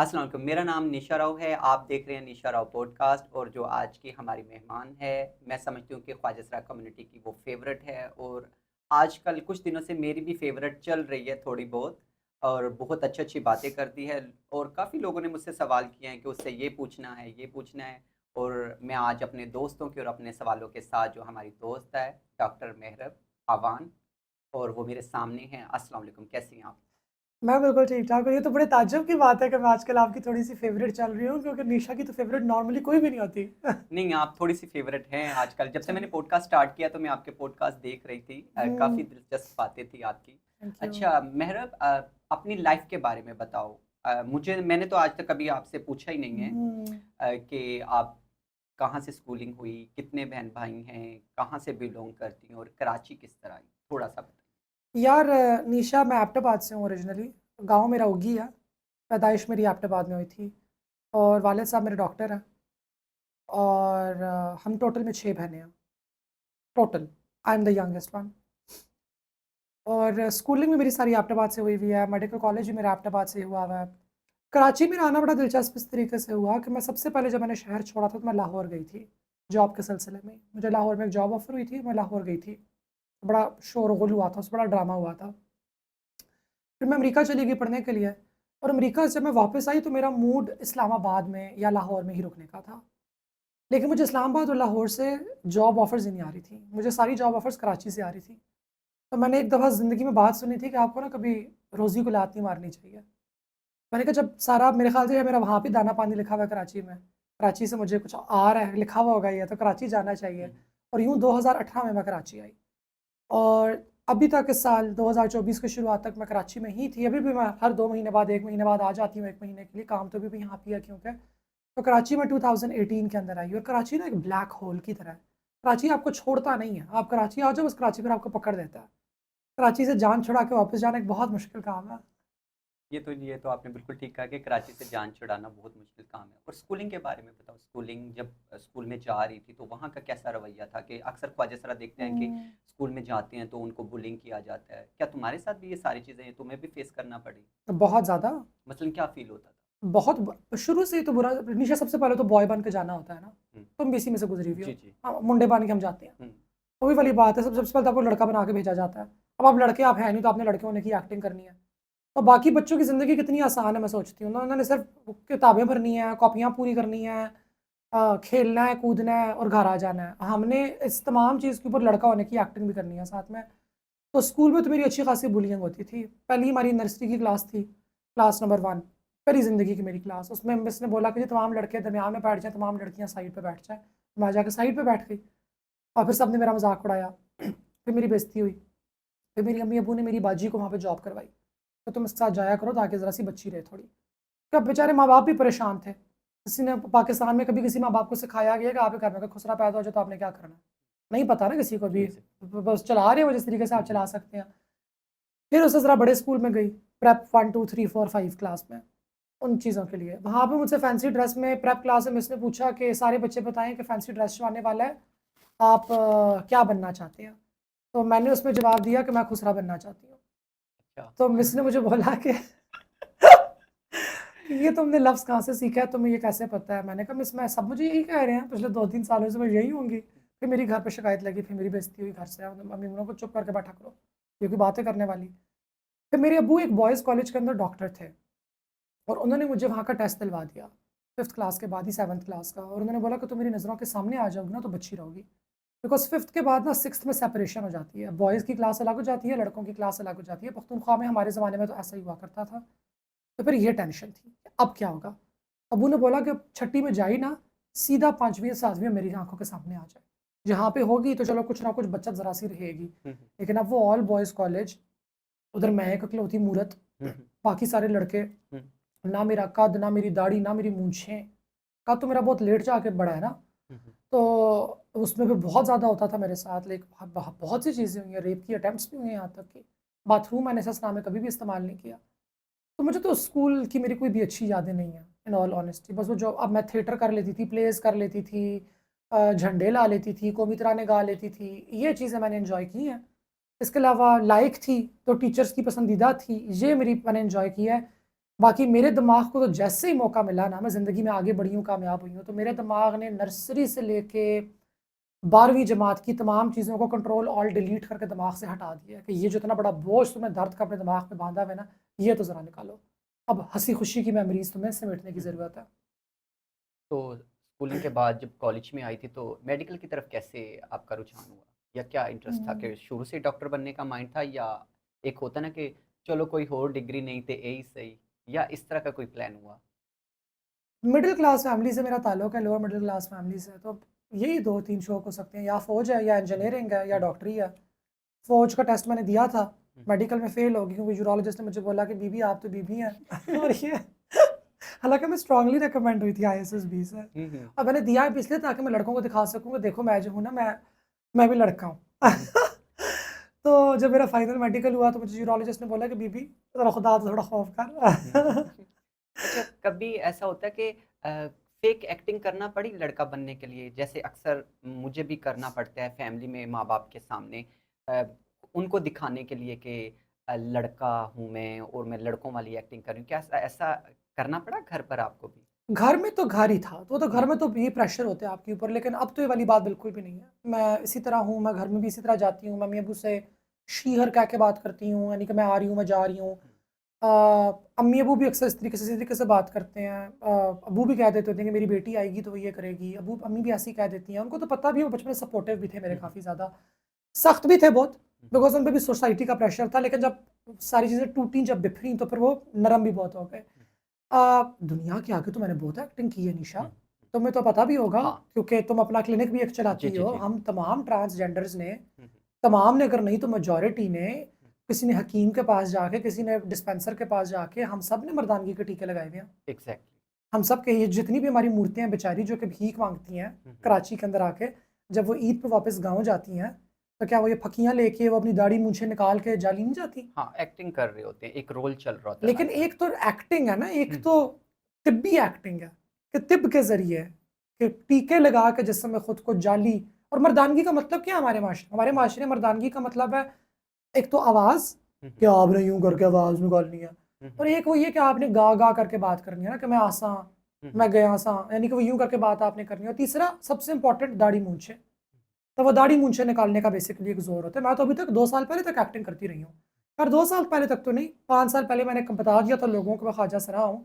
अस्सलाम वालेकुम। मेरा नाम निशा राव है। आप देख रहे हैं निशा राव पॉडकास्ट और जो आज की हमारी मेहमान है, मैं समझती हूँ कि ख्वाजा कम्युनिटी की वो फ़ेवरेट है और आजकल कुछ दिनों से मेरी भी फ़ेवरेट चल रही है थोड़ी बहुत और बहुत अच्छी-अच्छी बातें करती है और काफ़ी लोगों ने मुझसे सवाल किए हैं कि उससे ये पूछना है, ये पूछना है और मैं आज अपने दोस्तों के और अपने सवालों के साथ जो हमारी दोस्त है, डॉक्टर मेहरब आवान और वो मेरे सामने हैं। अस्सलाम वालेकुम, कैसी हैं आप? मैं बिल्कुल ठीक-ठाक हूँ। ये तो बड़े ताज्जुब की बात है कि मैं आजकल आपकी थोड़ी-सी फ़ेवरेट चल रही हूँ, क्योंकि निशा की तो फ़ेवरेट नॉर्मली कोई भी नहीं होती। नहीं, आप थोड़ी-सी फ़ेवरेट हैं आजकल। जब से मैंने चलिए। पॉडकास्ट स्टार्ट किया तो मैं आपके पॉडकास्ट देख रही थी। काफ़ी हुँ, दिलचस्प बातें थी आपकी। Thank you. अच्छा मेहरब अपनी लाइफ़ के बारे में बताओ। मैंने तो आज तक कभी आपसे पूछा ही नहीं है हुँ, कि आप कहाँ से स्कूलिंग हुई, कितने बहन-भाई हैं, कहाँ से बिलॉन्ग करती हैं और कराची किस तरह आई? थोड़ा-सा बताइए। यार निशा, मैं एबटाबाद से हूँ ओरिजिनली। गाँव मेरा उगी है। पैदाइश मेरी एबटाबाद में हुई थी और वालिद साहब मेरे डॉक्टर हैं और हम टोटल में 6 बहनें हैं, total. I am the youngest one. और स्कूलिंग भी मेरी सारी एबटाबाद से हुई हुई है, मेडिकल कॉलेज भी मेरा एबटाबाद से ही हुआ हुआ है। कराची में आना बड़ा दिलचस्प इस तरीके से हुआ कि मैं सबसे पहले जब मैंने शहर छोड़ा था तो मैं लाहौर गई थी, जॉब के सिलसिले में। मुझे लाहौर में एक जॉब ऑफ़र हुई थी, मैं लाहौर गई थी। बड़ा शोर-गुल हुआ था, उसमें बड़ा ड्रामा हुआ था। फिर मैं अमेरिका चली गई पढ़ने के लिए और अमेरिका से जब मैं वापस आई तो मेरा मूड इस्लामाबाद में या लाहौर में ही रुकने का था। लेकिन मुझे इस्लामाबाद और लाहौर से जॉब ऑफ़र्स ही नहीं आ रही थी। मुझे सारी जॉब ऑफ़र्स कराची से आ रही थी। तो मैंने एक दफ़ा ज़िंदगी में बात सुनी थी कि आपको ना कभी रोज़ी को लात नहीं मारनी चाहिए। मैंने कहा जब सारा मेरे ख़्याल से मेरा वहाँ पे दाना-पानी लिखा हुआ है कराची में, कराची से मुझे कुछ आ रहा है, लिखा हुआ होगा ये तो कराची जाना चाहिए। हुँ, और यूँ 2018 में मैं कराची आई और अभी तक इस साल 2024 की शुरुआत तक मैं कराची में ही थी। अभी भी मैं हर 2 महीने बाद 1 महीने बाद आ जाती हूँ 1 महीने के लिए, काम तो अभी भी यहाँ पे ही है क्योंकि तो कराची में 2018 के अंदर आई और कराची ना एक ब्लैक होल की तरह है। कराची आपको छोड़ता नहीं है, आप कराची आ जाओ बस कराची फिर आपको पकड़ लेता है। कराची से जान छुड़ा के वापस जाना एक बहुत मुश्किल काम है। ये तो आपने बिल्कुल ठीक कहा कि कराची से जान छुड़ाना बहुत मुश्किल काम है। और स्कूलिंग के बारे में बताओ, स्कूलिंग जब स्कूल में जा रही थी तो वहाँ का कैसा रवैया था? कि अक्सर ख्वाजा सरा देखते हैं कि हुँ, स्कूल में जाते हैं तो उनको बुलिंग किया जाता है। क्या तुम्हारे साथ भी ये सारी चीज़ें तुम्हें भी फेस करना पड़ी? बहुत ज़्यादा। मसलन क्या फ़ील होता था? बहुत ब शुरू से ही तो बुरा निशा, सबसे पहले तो बॉय बन के जाना होता है ना, हुँ। तुम भी इसी में से गुज़री हुई जी, हो। जी। हाँ, मुंडे बन के हम जाते हैं। हुँ, तो वही वाली बात है, सबसे पहले तो आपको लड़का बना के भेजा जाता है। अब आप लड़के आप हैं नहीं तो आपने लड़के होने की एक्टिंग करनी है। तो बाकी बच्चों की ज़िंदगी कितनी आसान है मैं सोचती हूँ ना, उन्होंने सिर्फ़ किताबें भरनी है, कॉपियाँ पूरी करनी है, खेलना है, कूदना है और घर आ जाना है। हमने इस तमाम चीज़ के ऊपर लड़का होने की एक्टिंग भी करनी है साथ में। तो स्कूल में तो मेरी अच्छी खासी बुलिंग होती थी। पहली हमारी नर्सरी की क्लास थी, क्लास नंबर 1, पहली ज़िंदगी की मेरी क्लास। उसमें मिस ने बोला कि जी तमाम लड़के दरमियान में बैठ जाएँ, तमाम लड़कियाँ साइड पे बैठ जाएँ। मैं जाके साइड पे बैठ गई और फिर सबने मेरा मज़ाक उड़ाया। फिर मेरी बेइज़्ज़ती हुई। फिर मेरी अम्मी-अब्बू ने मेरी बाजी को वहाँ पे जॉब करवाई। तो तुम इसके साथ जाया करो ताकि ज़रा-सी बच्ची रहे थोड़ी। तो अब बेचारे माँ-बाप भी परेशान थे। किसी ने पाकिस्तान में कभी किसी माँ-बाप को सिखाया गया कि आपके घर में अगर खुसरा पैदा हो जाए तो आपने क्या करना है? नहीं पता ना किसी को भी। जी, जी। बस चला रहे हो जिस तरीके से हुँ, आप हुँ। चला सकते हैं। फिर उससे ज़रा बड़े स्कूल में गई, प्रेप 1, 2, 3, 4, 5 क्लास में, उन चीज़ों के लिए। वहाँ पे मुझसे फैंसी ड्रेस में प्रेप क्लास में मिस ने पूछा कि सारे बच्चे बताएँ कि फैंसी ड्रेस जो आने वाला है, आप क्या बनना चाहते हैं? तो मैंने उसमें जवाब दिया कि मैं खुसरा बनना चाहती हूँ। अच्छा। तो मिस ने मुझे बोला कि ये तुमने लफ्ज़ कहाँ से सीखा है? तुम्हें ये कैसे पता है? मैंने कहा मिस मैं सब मुझे यही कह रहे हैं, पिछले 2-3 सालों से मैं यही होंगी। फिर मेरी घर पे शिकायत लगी, फिर मेरी बेइज़्ज़ती हुई घर से, मम्मी बोला को चुप करके बैठा करो, ये कोई बातें करने वाली। फिर मेरे अब्बू एक बॉयज़ कॉलेज के अंदर डॉक्टर थे और उन्होंने मुझे वहाँ का टेस्ट दिलवा दिया, 5th क्लास के बाद ही 7th क्लास का, और उन्होंने बोला कि तुम मेरी नज़रों के सामने आ जाओगी ना तो बची रहोगी। बिकॉज़ 5th के बाद ना 6th में सेपरेशन हो जाती है, बॉयज़ की क्लास अलग हो जाती है, लड़कों की क्लास अलग हो जाती है। पख्तूनख्वा में हमारे ज़माने में तो ऐसा ही हुआ करता था। तो फिर ये टेंशन थी, कि अब क्या होगा? अब्बू ने बोला कि छठी में जा ही ना, सीधा 5वीं या 7वीं में मेरी आँखों के सामने आ जाए। जहाँ पे होगी तो चलो कुछ ना कुछ बचत ज़रा-सी रहेगी। हुँ, हुँ। लेकिन अब वो ऑल बॉयज़ कॉलेज, उधर मैं एक इकलौती मूरत, हुँ, हुँ। बाकी सारे लड़के, हुँ, ना मेरा कद, ना मेरी दाढ़ी, ना मेरी मूंछें। कद तो मेरा बहुत लेट जाके बढ़ा है ना, हुँ, हुँ। तो उसमें भी बहुत ज़्यादा होता था मेरे साथ। लाइक बहुत सी चीज़ें हुई हैं, रेप की अटेम्प्ट्स भी हुए हैं यहाँ तक कि बाथरूम मैंने सच में कभी भी इस्तेमाल नहीं किया। तो मुझे तो स्कूल की मेरी कोई भी अच्छी यादें नहीं हैं, इन ऑल ऑनेस्टी। बस वो जो अब मैं थिएटर कर लेती थी, प्लेज़ कर लेती थी, झंडे ला लेती थी, कौमी तराने गा लेती थी, ये चीज़ें मैंने एन्जॉय की हैं। इसके अलावा लायक थी, तो टीचर्स की पसंदीदा थी, ये मेरी मैंने एन्जॉय किया है। बाकी मेरे दिमाग को तो जैसे ही मौका मिला ना, मैं ज़िंदगी में आगे बढ़ी हूँ, कामयाब हुई हूँ, तो मेरे दिमाग ने नर्सरी से लेके 12वीं जमात की तमाम चीज़ों को कंट्रोल ऑल डिलीट करके दिमाग से हटा दिया है कि ये जो इतना बड़ा बोझ तुम्हें दर्द का अपने दिमाग में बांधा हुआ है ना, ये तो ज़रा निकालो। अब हँसी खुशी की मेमोरीज़ तुम्हें समेटने की हुँ, हुँ। ज़रूरत है। तो स्कूलिंग के बाद जब कॉलेज में आई थी तो मेडिकल की तरफ कैसे आपका रुझान हुआ? या क्या इंटरेस्ट था हुँ। कि शुरू से डॉक्टर बनने का माइंड था या एक होता है ना कि चलो कोई और डिग्री नहीं तो यही सही या इस तरह का कोई प्लान हुआ? मिडिल क्लास फैमिली से मेरा ताल्लुक है, लोअर मिडिल क्लास फैमिली से, तो यही 2-3 शौक हो सकते हैं, या फ़ौज है, या हुँ, इंजीनियरिंग है, या हुँ, डॉक्टरी है। फ़ौज का टेस्ट मैंने दिया था, हुँ, मेडिकल में फ़ेल हो गई क्योंकि यूरोलॉजिस्ट ने मुझे बोला कि बीबी आप तो बीबी हैं और ये हालाँकि मैं स्ट्रांगली रिकमेंड हुई थी आईएसएस-बी से। हुँ, हुँ, और मैंने दिया भी इसलिए ताकि मैं लड़कों को दिखा सकूँ कि देखो मैं जो हूँ ना, मैं भी लड़का हूँ। हुँ, हुँ, तो जब मेरा फाइनल मेडिकल हुआ तो मुझे यूरोलॉजिस्ट ने बोला कि बीबी ज़रा खुदा से थोड़ा खौफ हुँ। कर। अच्छा, कभी ऐसा होता है कि फेक एक्टिंग करना पड़ी लड़का बनने के लिए? जैसे अक्सर मुझे भी करना पड़ता है फैमिली में माँ-बाप के सामने अ, उनको दिखाने के लिए कि लड़का हूँ मैं और मैं लड़कों वाली एक्टिंग कर रही हूँ। क्या ऐसा ऐसा करना पड़ा घर पर आपको भी? घर में तो घर ही था, तो घर हुँ, में तो ये प्रेशर होते हैं आपके ऊपर, लेकिन अब तो ये वाली बात बिल्कुल भी नहीं है। मैं इसी तरह हूँ, मैं घर में भी इसी तरह जाती हूँ, मम्मी-अब्बू से शी, हर कह के बात करती हूँ, यानी कि मैं आ रही हूँ, मैं जा रही हूँ। हुँ, अ, अम्मी-अब्बू भी अक्सर इसी तरीके से बात करते हैं। अब्बू भी कह देते होते हैं कि मेरी बेटी आएगी तो वो ये करेगी, अम्मी भी ऐसे ही कह देती हैं। उनको तो पता भी है, वो बचपन में सपोर्टिव भी थे मेरे हुँ, हुँ, काफ़ी ज़्यादा। सख्त भी थे बहुत, हुँ, हुँ, बिकॉज़ उन पे भी सोसाइटी का प्रेशर था, लेकिन जब सारी चीज़ें टूटी, जब बिखरीं, तो फिर वो नरम भी बहुत हो गए। दुनिया के आगे तो मैंने बहुत एक्टिंग की है निशा, हुँ, तुम्हें तो पता भी होगा हाँ। क्योंकि तुम अपना क्लिनिक भी एक जी, चलाती जी, हो। जी। हम तमाम ट्रांसजेंडर्स ने, हुँ, हुँ, तमाम ने अगर नहीं तो मेजॉरिटी ने, हुँ, किसी ने हकीम के पास जाके, किसी ने डिस्पेंसर के पास जाके, हम सब ने मर्दानगी के टीके लगाए हुए हैं। एग्ज़ैक्टली। हम सब के ये जितनी भी हमारी मूर्तियाँ बेचारी जो कि भीख माँगती हैं, हुँ, हुँ। कराची के अंदर आके, जब वो ईद पे वापस गाँव जाती हैं, तो क्या वो ये फकियाँ लेके वो अपनी दाढ़ी मूंछें निकाल के जाली नहीं जाती? हाँ, एक्टिंग कर रहे होते हैं, एक रोल चल रहा होता है लेकिन लाइफ़ में। एक तो एक्टिंग है ना, एक हुँ, तो तिब्बी एक्टिंग है कि तिब के ज़रिए कि टीके लगा के जिस्म में खुद को जाली। और मर्दानगी का मतलब क्या है हमारे माशरे में? हमारे हुँ, माशरे में मर्दानगी का मतलब है, एक तो आवाज़, हुँ, कि हुँ, आपने यूँ करके आवाज़ निकालनी है, हुँ, और हुँ, एक वो ये कि आपने गा-गा करके बात करनी है ना, कि मैं आसा, हुँ, हुँ, मैं गया-सा, यानी कि वो यूँ करके बात आपने करनी है। और तीसरा सबसे इम्पोर्टेंट, दाढ़ी मूंछें। तो वो दाढ़ी मूंछें निकालने का बेसिकली एक ज़ोर होता है। मैं तो अभी तक 2 साल पहले तक एक्टिंग करती रही हूँ। पर 2 साल पहले तक तो नहीं, 5 साल पहले मैंने बता दिया था लोगों को मैं ख्वाजा सरा हूँ।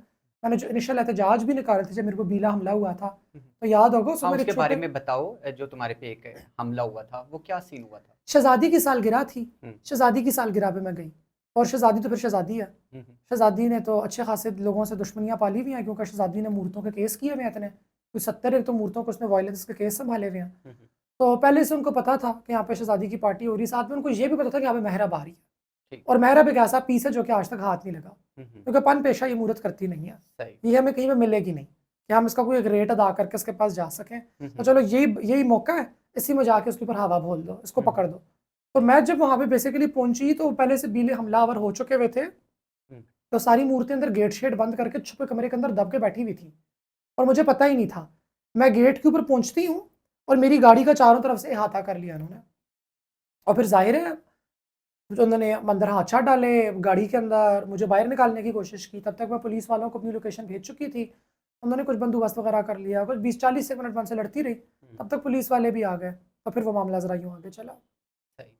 मैंने जो इनिशियल एहतजाज भी निकाले थे जब मेरे को बीला हमला हुआ था, हुँ, हुँ। तो याद होगा उसमें हाँ, मेरे उसके एक बारे छोटे में बताओ जो तुम्हारे पे एक हमला हुआ था, वो क्या सीन हुआ था? शहज़ादी की सालगिरह थी। हुँ, शहज़ादी की सालगिरह पे मैं गई, और शहज़ादी तो फिर शहज़ादी है। हुँ, हुँ, शहज़ादी ने तो अच्छे खासे लोगों से दुश्मनियाँ पाली हुई हैं, क्योंकि शहज़ादी ने मूर्तों के केस किए हुए हैं इतने। कोई 70 एक तो मूर्तों को उसने वायलेंस के केस सँभाले हुए हैं। हुँ, हुँ, तो पहले से उनको पता था कि यहाँ पे शहज़ादी की पार्टी हो रही है, साथ में उनको ये भी पता था कि यहाँ पे मेहराब आ रही है। ठीक। और मेहराब एक ऐसा पीस है जो कि आज तक हाथ नहीं लगा, हुँ, हुँ, क्योंकि पन पेशा ये मूरत करती नहीं है। सही। ये हमें कहीं पे मिलेगी नहीं कि हम इसका कोई एक रेट अदा करके इसके पास जा सकें। हुँ, तो हुँ, चलो यही यही मौका है, इसी में जाके उसके ऊपर हवा बोल दो, इसको हुँ, हुँ, पकड़ दो। तो मैं जब वहाँ पे बेसिकली पहुंची तो पहले से बीले हमलावर हो चुके हुए थे, हुँ, तो सारी मूर्तियां अंदर गेट शेड बंद करके छुपे कमरे के अंदर दब के बैठी हुई थी, और मुझे पता ही नहीं था। मैं गेट के ऊपर पहुंचती हूँ और मेरी गाड़ी का चारों तरफ से अहाता कर लिया उन्होंने। और फिर जाहिर है, जो उन्होंने अंदर हाथ डाले गाड़ी के अंदर, मुझे बाहर निकालने की कोशिश की। तब तक मैं पुलिस वालों को अपनी लोकेशन भेज चुकी थी। उन्होंने कुछ बंदोबस्त वगैरह कर लिया, कुछ 20-40 मिनट मैं उनसे लड़ती रही। हुँ, तब तक पुलिस वाले भी आ गए, तो फिर वो मामला ज़रा यूँ आगे चला। सही।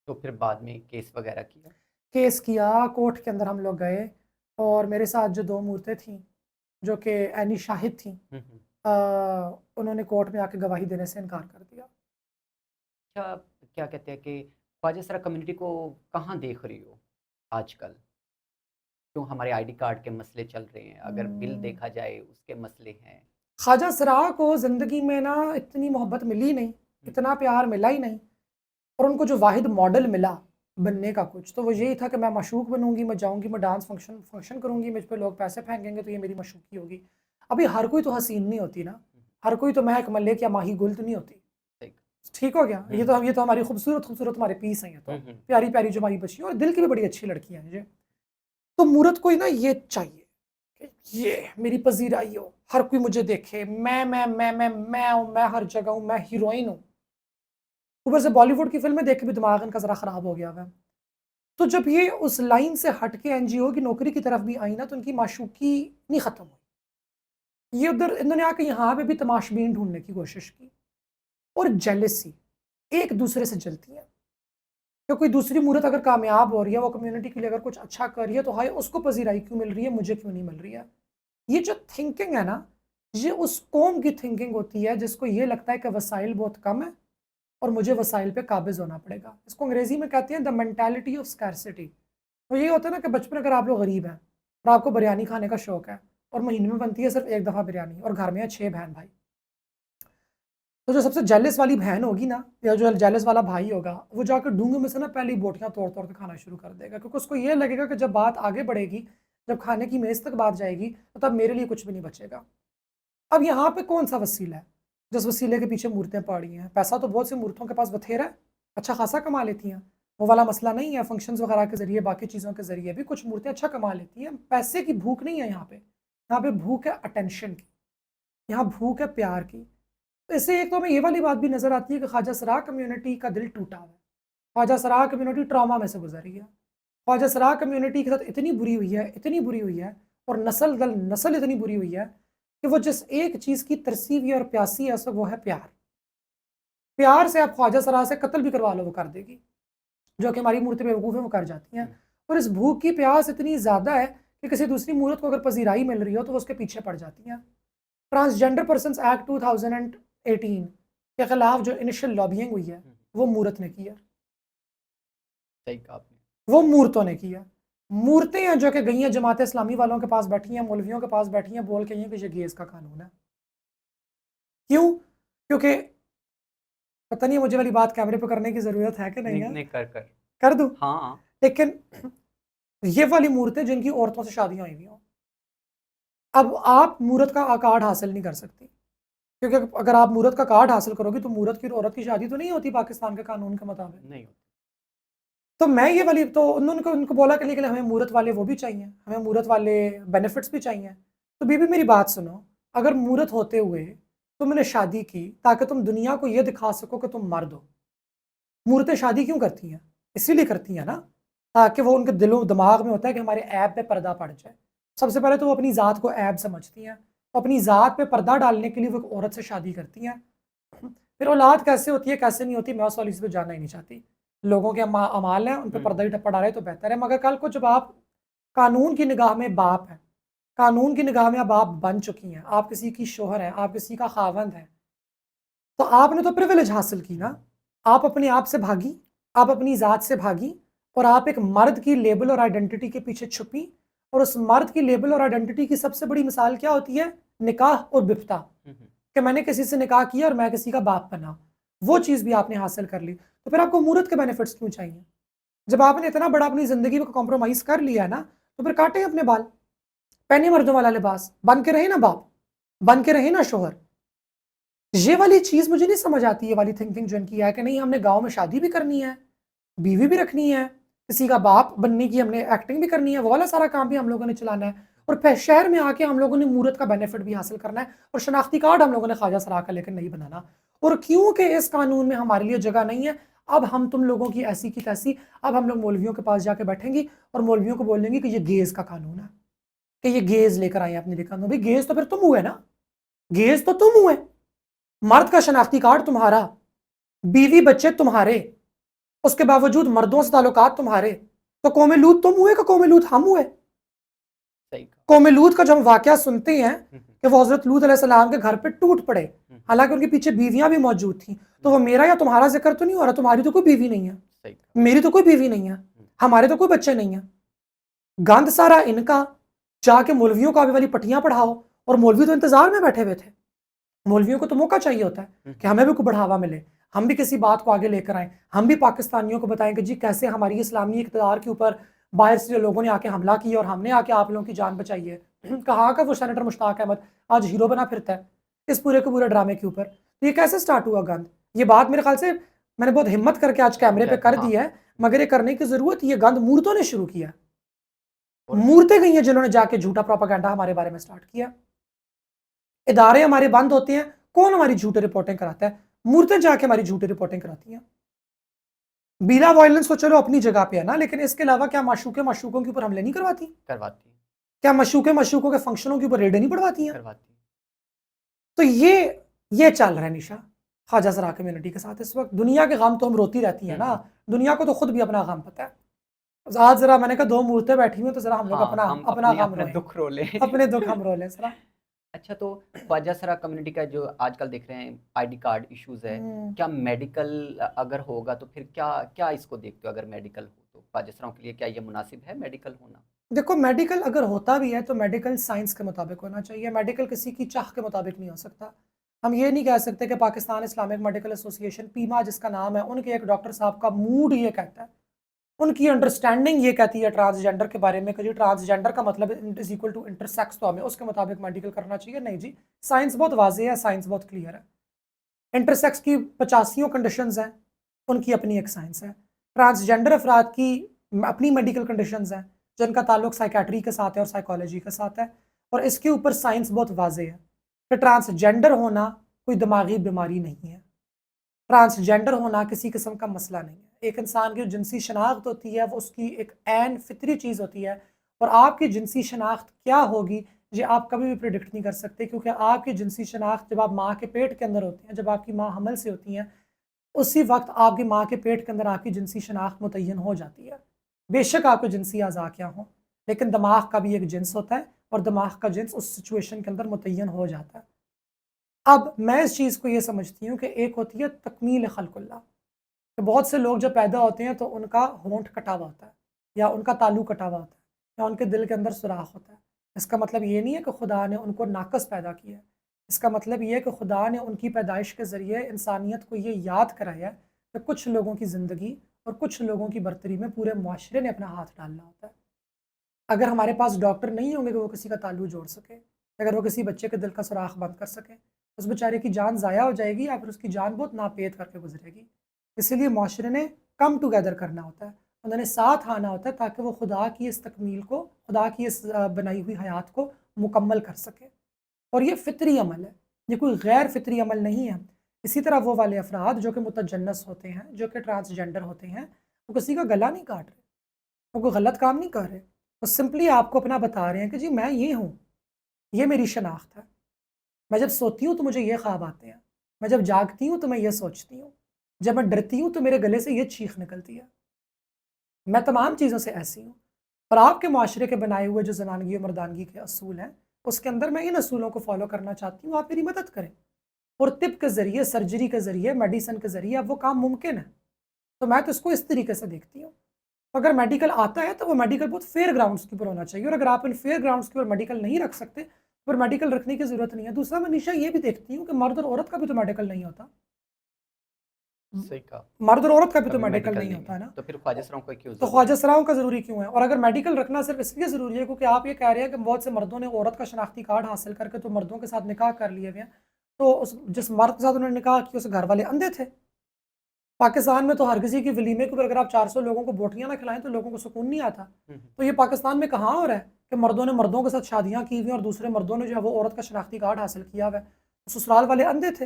तो फिर बाद में केस वगैरह किया? केस किया, कोर्ट के अंदर हम लोग गए, और मेरे साथ जो 2 मूर्तें थीं, जो कि ऐनी शाहिद थीं, हुँ, हुँ। उन्होंने कोर्ट में आके गवाही देने से इनकार कर दिया। अच्छा, क्या कहते हैं कि ख्वाजा सरा कम्युनिटी को कहाँ देख रही हो आजकल? क्यों हमारे आईडी कार्ड के मसले चल रहे हैं, अगर बिल उम, देखा जाए उसके मसले हैं। ख्वाजा सरा को ज़िंदगी में ना इतनी मोहब्बत मिली नहीं, हुँ, इतना प्यार मिला ही नहीं। और उनको जो वाहिद मॉडल मिला बनने का कुछ, तो वो हुँ, यही था कि मैं माशूक बनूँगी, मैं जाऊँगी, मैं डांस फंक्शन फंक्शन करूँगी, मुझ पे लोग पैसे फेंकेंगे तो ये मेरी माशूकी होगी। अभी हर कोई तो हसीन नहीं होती ना, हुँ, हर कोई तो महक मलिक या माही गुल तो नहीं होती। ठीक। ठीक हो गया? हुँ, हुँ, ये तो हमारी खूबसूरत हमारे पीस हैं ये तो। हुँ, हुँ, प्यारी-प्यारी जो हमारी बच्ची हैं, और दिल की भी बड़ी अच्छी लड़की हैं ये। तो मूरत को ही ना ये चाहिए कि ये मेरी पज़ीराई हो, हर कोई मुझे देखे, मैं हूँ, मैं हर जगह हूँ, मैं हीरोइन हूँ। ऊपर से बॉलीवुड की फ़िल्में देख के भी दिमाग इनका ज़रा ख़राब हो गया हुआ है। तो जब ये उस लाइन से हट के एनजीओ की नौकरी की तरफ भी आई ना, तो उनकी माशूकी नहीं ख़त्म हुई। ये उधर इन्होंने आके यहाँ पे भी तमाशबीन ढूंढने की कोशिश की, और जेलसी, एक दूसरे से जलती है कि कोई दूसरी मूरत अगर कामयाब हो रही है, वो कम्युनिटी के लिए अगर कुछ अच्छा कर रही है, तो हाय उसको पजीराई क्यों मिल रही है, मुझे क्यों नहीं मिल रही है। ये जो थिंकिंग है ना, ये उस कौम की थिंकिंग होती है जिसको ये लगता है कि वसाइल बहुत कम है और मुझे वसाइल पे काबिज होना पड़ेगा। इसको अंग्रेजी में कहते हैं द मेंटालिटी ऑफ स्कैरसिटी। तो ये होता है ना कि बचपन अगर आप लोग गरीब हैं और आपको बिरयानी खाने का शौक है, और महीने में बनती है सिर्फ एक दफ़ा बिरयानी, और घर में है 6 बहन भाई, तो जो सबसे जेलस वाली बहन होगी ना, या जो जेलस वाला भाई होगा, वो जाकर डूंगे में से ना पहली बोटियां तोड़ तोड़ के खाना शुरू कर देगा, क्योंकि उसको ये लगेगा कि जब बात आगे बढ़ेगी, जब खाने की मेज़ तक बात जाएगी, तो तब मेरे लिए कुछ भी नहीं बचेगा। अब यहाँ पे कौन सा वसीला है जिस वसीले के पीछे मूर्तें पड़ी हैं? पैसा तो बहुत सी मूर्तों के पास बथेरा है, अच्छा खासा कमा लेती हैं, वो वाला मसला नहीं है। फंक्शंस वगैरह के जरिए, बाकी चीज़ों के जरिए भी कुछ मूर्तें अच्छा कमा लेती हैं। पैसे की भूख नहीं है यहाँ पे भूख है अटेंशन की, यहाँ भूख है प्यार की। तो इससे एक तो हमें ये वाली बात भी नज़र आती है कि ख्वाजा सराय कम्युनिटी का दिल टूटा हुआ है। ख्वाजा सराय कम्युनिटी ट्रॉमा में से गुजर रही है। ख्वाजा सराय कम्युनिटी के साथ इतनी बुरी हुई है, इतनी बुरी हुई है, और नस्ल दल नस्ल इतनी बुरी हुई है कि वो जिस एक चीज़ की तरसीवी है और प्यासी है, वो है प्यार। प्यार से आप ख्वाजा सराय से कत्ल भी करवा लो, वो कर देगी, जो कि हमारी मूर्ति बेवकूफ़ है, वो कर जाती हैं। और इस भूख की प्यास इतनी ज़्यादा है कि किसी दूसरी मूर्त को अगर पजीराई मिल रही हो तो वो उसके पीछे पड़ जाती हैं। ट्रांसजेंडर पर्सनस एक्ट 2018 के खिलाफ जो इनिशियल लॉबिंग हुई है, वो मूर्त ने की है, सही कहा आपने। वो मूर्तों ने की है। मूर्तें हैं जो कि गई हैं जमात इस्लामी वालों के पास बैठी हैं, मौलवियों के पास बैठी हैं, बोल के ये कि ये गेज का कानून है। क्यों? क्योंकि पता नहीं मुझे वाली बात कैमरे पे करने की ज़रूरत है कि नहीं है? नहीं, कर कर दूँ? हाँ। लेकिन ये वाली मूर्तें जिनकी औरतों से शादियाँ हुई हों, अब आप मूरत का कार्ड हासिल नहीं कर सकती, क्योंकि अगर आप मूरत का कार्ड हासिल करोगे तो मूरत की और औरत की शादी तो नहीं होती पाकिस्तान के कानून के मुताबिक। नहीं होती। तो मैं ये वाली, तो उन्होंने उनको बोला कि लेकिन हमें मूरत वाले वो भी चाहिए, हमें मूरत वाले बेनिफिट्स भी चाहिए। तो बीबी मेरी बात सुनो, अगर मूरत होते हुए तुमने शादी की ताकि तुम दुनिया को ये दिखा सको कि तुम मर्द हो, मूरतें शादी क्यों करती हैं? इसीलिए करती हैं ना, ताकि वो उनके दिलों दिमाग में होता है कि हमारे ऐब पे पर्दा पड़ जाए। सबसे पहले तो वो अपनी ज़ात को ऐब समझती हैं, तो अपनी ज़ात पे पर्दा डालने के लिए वो एक औरत से शादी करती हैं। फिर औलाद कैसे होती है कैसे नहीं होती, मैं उस वाली चीज़ पे जानना ही नहीं चाहती। लोगों के अमाल हैं, उन पे पर्दा ही टप्पा डाले तो बेहतर है। मगर कल को जब आप कानून की निगाह में बाप हैं, कानून की निगाह में अब आप बन चुकी हैं, आप किसी की शोहर हैं, आप किसी का खावंद है, तो आपने तो प्रिविलेज हासिल की ना। आप अपने आप से भागी, आप अपनी ज़ात से भागी, और आप एक मर्द की लेबल और आइडेंटिटी के पीछे छुपी। और उस मर्द की लेबल और आइडेंटिटी की सबसे बड़ी मिसाल क्या होती है? निकाह और बिफ्ता, कि मैंने किसी से निकाह किया और मैं किसी का बाप बना। वो चीज़ भी आपने हासिल कर ली, तो फिर आपको मूरत के बेनिफिट्स क्यों चाहिए? जब आपने इतना बड़ा अपनी ज़िंदगी में कॉम्प्रोमाइज़ कर लिया है ना, तो फिर काटें अपने बाल, पहने मर्दों वाला लिबास, बन के रहे ना बाप, बन के रहे ना शोहर। ये वाली चीज़ मुझे नहीं समझ आती, ये वाली थिंकिंग जो इनकी है कि नहीं हमने गाँव में शादी भी करनी है, बीवी भी रखनी है, किसी का बाप बनने की हमने एक्टिंग भी करनी है, वो वाला सारा काम भी हम लोगों ने चलाना है, और फिर शहर में आके हम लोगों ने मूरत का बेनिफिट भी हासिल करना है, और शनाख्ती कार्ड हम लोगों ने ख्वाजा सराय का लेकर नहीं बनाना। और क्योंकि इस कानून में हमारे लिए जगह नहीं है, अब हम तुम लोगों की ऐसी की तैसी, अब हम लोग मौलवियों के पास जाके बैठेंगी और मौलवियों को बोलेंगे कि ये गेज का कानून है, कि ये गेज लेकर आए अपने लिए कानून। भाई गेज तो फिर तुम हुए ना, गेज तो तुम हुए, मर्द का शनाख्ती कार्ड तुम्हारा, बीवी बच्चे तुम्हारे, उसके बावजूद मर्दों से ताल्लुकात तुम्हारे, तो कौमे लूत तुम हुए कि कौमे लूत हम हुए? कौमे लूत का जब हम वाकया सुनते हैं कि वो हजरत लूत अलैहिस्सलाम के घर पे टूट पड़े, हालांकि उनके पीछे बीवियां भी मौजूद थी, तो वो मेरा या तुम्हारा जिक्र तो नहीं हो रहा, तुम्हारी तो कोई बीवी नहीं है, मेरी तो कोई बीवी नहीं है, हमारे तो कोई बच्चे नहीं है। गंद सारा इनका, जाके मौलवियों को आगे वाली पट्टियां पढ़ाओ, और मौलवी तो इंतजार में बैठे हुए थे। मौलवियों को तो मौका चाहिए होता है कि हमें भी कोई बढ़ावा मिले, हम भी किसी बात को आगे लेकर आए, हम भी पाकिस्तानियों को बताएं कि जी कैसे हमारी इस्लामी इक़्तिदार के ऊपर बाहर से लोगों ने आके हमला किया और हमने आके आप लोगों की जान बचाई है। कहाँ का वो सेनेटर मुश्ताक अहमद आज हीरो बना फिरता है इस पूरे के पूरे ड्रामे के ऊपर। तो ये कैसे स्टार्ट हुआ गंद? ये बात मेरे ख्याल से मैंने बहुत हिम्मत करके आज कैमरे पे कर दी है, मगर ये करने की जरूरत, ये गंद मूर्तों ने शुरू किया। मूर्तें गई हैं जिन्होंने जाके झूठा प्रोपेगेंडा हमारे बारे में स्टार्ट किया। इदारे हमारे बंद होते हैं, कौन हमारी झूठी रिपोर्टिंग कराता है? मूर्तें जाके हमारी झूठी रिपोर्टिंग कराती हैं। बीला वायलेंस तो चलो अपनी जगह पे है ना, लेकिन इसके अलावा क्या माशूक़ें माशूकों के ऊपर हमले नहीं करवाती? करवाती हैं, क्या माशूक़ें माशूकों के फंक्शनों के ऊपर रेडें नहीं पड़वाती हैं? करवाती हैं। तो ये चल रहा है निशा, ख्वाजा सरा कम्युनिटी के साथ इस वक़्त। दुनिया के गम तो हम रोती रहती हैं हुँ, ना, हुँ। दुनिया को तो खुद भी अपना गम पता है। आज ज़रा मैंने कहा 2 मूरतें बैठी हुई हैं, तो ज़रा हम लोग हाँ, अपना हम अपना अपने गम अपने रोएँ, दुःख रो लें। अपने दुःख हम रो लें ज़रा। अच्छा, तो ख्वाजा सरा कम्युनिटी का जो आजकल देख रहे हैं आईडी कार्ड इश्यूज़ है, हुँ। क्या मेडिकल अगर होगा तो फिर क्या क्या इसको देखते हो अगर मेडिकल हो तो? ख्वाजा सराओं के लिए क्या ये मुनासिब है मेडिकल होना? देखो मेडिकल अगर होता भी है तो मेडिकल साइंस के मुताबिक होना चाहिए, मेडिकल किसी की चाह के मुताबिक नहीं हो सकता। हम ये नहीं कह सकते कि Pakistan Islamic medical association Pima जिसका नाम है, उनके एक डॉक्टर साहब का मूड ये कहता है, उनकी अंडरस्टैंडिंग ये कहती है ट्रांसजेंडर के बारे में कि जी ट्रांसजेंडर का मतलब इज़ इक्वल टू इंटरसेक्स, तो हमें उसके मुताबिक मेडिकल करना चाहिए। नहीं जी, साइंस बहुत वाज़ेह है, साइंस बहुत क्लियर है। इंटरसेक्स की 85 कंडीशंस हैं, उनकी अपनी एक साइंस है। ट्रांसजेंडर अफराद की अपनी मेडिकल कंडीशंस हैं, जिनका ताल्लुक साइकेट्री के साथ है और साइकोलॉजी के साथ है, और इसके ऊपर साइंस बहुत वाज़ेह है कि ट्रांसजेंडर होना कोई दिमागी बीमारी नहीं है। ट्रांसजेंडर होना किसी किस्म का मसला नहीं है। एक इंसान की जो जिनसी शनाख्त होती है वो उसकी एक ऐन फितरी चीज़ होती है, और आपकी जिनसी शनाख्त क्या होगी ये आप कभी भी प्रिडिक्ट नहीं कर सकते, क्योंकि आपकी जिनसी शनाख्त जब आप माँ के पेट के अंदर होती हैं, जब आपकी माँ हमल से होती हैं, उसी वक्त आपकी माँ के पेट के अंदर आपकी जिनसी शनाख्त मुतय्यन हो जाती है। बेशक आपके जिनसी अज़ा क्या हों, लेकिन दिमाग का भी एक जिन्स होता है और दिमाग का जिन्स उस सिचुएशन के अंदर मुतय्यन हो जाता है। अब मैं इस चीज़ को ये समझती हूँ कि एक होती है तकमील खल्क़ुल्लाह, कि बहुत से लोग जब पैदा होते हैं तो उनका होंठ कटा हुआ होता है, या उनका तालू कटा हुआ होता है, या उनके दिल के अंदर सुराख होता है। इसका मतलब ये नहीं है कि खुदा ने उनको नाक़स पैदा किया है। इसका मतलब ये है कि खुदा ने उनकी पैदाइश के ज़रिए इंसानियत को ये याद कराया है कि कुछ लोगों की ज़िंदगी और कुछ लोगों की बरतरी में पूरे मुआशरे ने अपना हाथ डालना होता है। अगर हमारे पास डॉक्टर नहीं होंगे कि वो किसी का ताल्लु जोड़ सके, अगर वो किसी बच्चे के दिल का सुराख बंद कर सके, उस बेचारे की जान ज़ाया हो जाएगी या फिर उसकी जान बहुत नापेद करके गुजरेगी। इसीलिए मुआशरे ने कम टुगेदर करना होता है, उन्होंने साथ आना होता है ताकि वो खुदा की इस तकमील को, खुदा की इस बनाई हुई हयात को मुकम्मल कर सके। और ये फ़ितरी अमल है, ये कोई गैर फ़ितरी अमल नहीं है। इसी तरह वो वाले अफ़राद जो कि मुतजन्नस होते हैं, जो कि ट्रांसजेंडर होते हैं, वो किसी का गला नहीं काट रहे, वो कोई गलत काम नहीं कर रहे। वो सिंपली आपको अपना बता रहे हैं कि जी मैं ये हूँ, ये मेरी शनाख्त है। मैं जब सोती हूँ तो मुझे ये ख्वाब आते हैं, मैं जब जागती हूँ तो मैं ये सोचती हूँ, जब मैं डरती हूँ तो मेरे गले से ये चीख निकलती है। मैं तमाम चीज़ों से ऐसी हूँ, और आपके मुआशरे के बनाए हुए जो ज़नानगी और मर्दानगी के असूल हैं, उसके अंदर मैं इन असूलों को फ़ॉलो करना चाहती हूँ, आप मेरी मदद करें। और तिब के ज़रिए, सर्जरी के ज़रिए, मेडिसिन के ज़रिए अब वो काम मुमकिन है। तो मैं तो इसको इस तरीके से देखती हूँ। अगर मेडिकल आता है तो वो मेडिकल बहुत फेयर ग्राउंड्स के ऊपर होना चाहिए, और अगर आप इन फेयर ग्राउंड्स के ऊपर मेडिकल नहीं रख सकते, तो फिर मेडिकल रखने की ज़रूरत नहीं है। दूसरा मैं निशा ये भी देखती हूँ कि मर्द और औरत का भी तो मेडिकल नहीं होता। सही कहा, मर्द और औरत का भी तो कभी मेडिकल मेडिकल नहीं नहीं होता है, है ना। तो फिर ख्वाजा सराओं का क्यों तो ज़रूरी ख्वाजा है? सराओं का ज़रूरी क्यों है? और अगर मेडिकल रखना सिर्फ इसलिए ज़रूरी है क्योंकि आप ये कह रहे हैं कि बहुत से मर्दों ने औरत का शनाख्ती कार्ड हासिल करके तो मर्दों के साथ निकाह कर लिए हुए हैं, तो उस जिस मर्द के साथ उन्होंने निकाह किया उस घर वाले अंधे थे। पाकिस्तान में तो हर किसी के वलीमे के ऊपर अगर आप 400 लोगों को बोटियाँ ना खिलाएं तो लोगों को सुकून नहीं आता। हुँ, हुँ। तो ये पाकिस्तान में कहाँ हो रहा है कि मर्दों ने मर्दों के साथ शादियाँ की हुई हैं और दूसरे मर्दों ने जो है वो औरत का शनाख्ती कार्ड हासिल किया हुआ है। तो ससुराल वाले अंधे थे।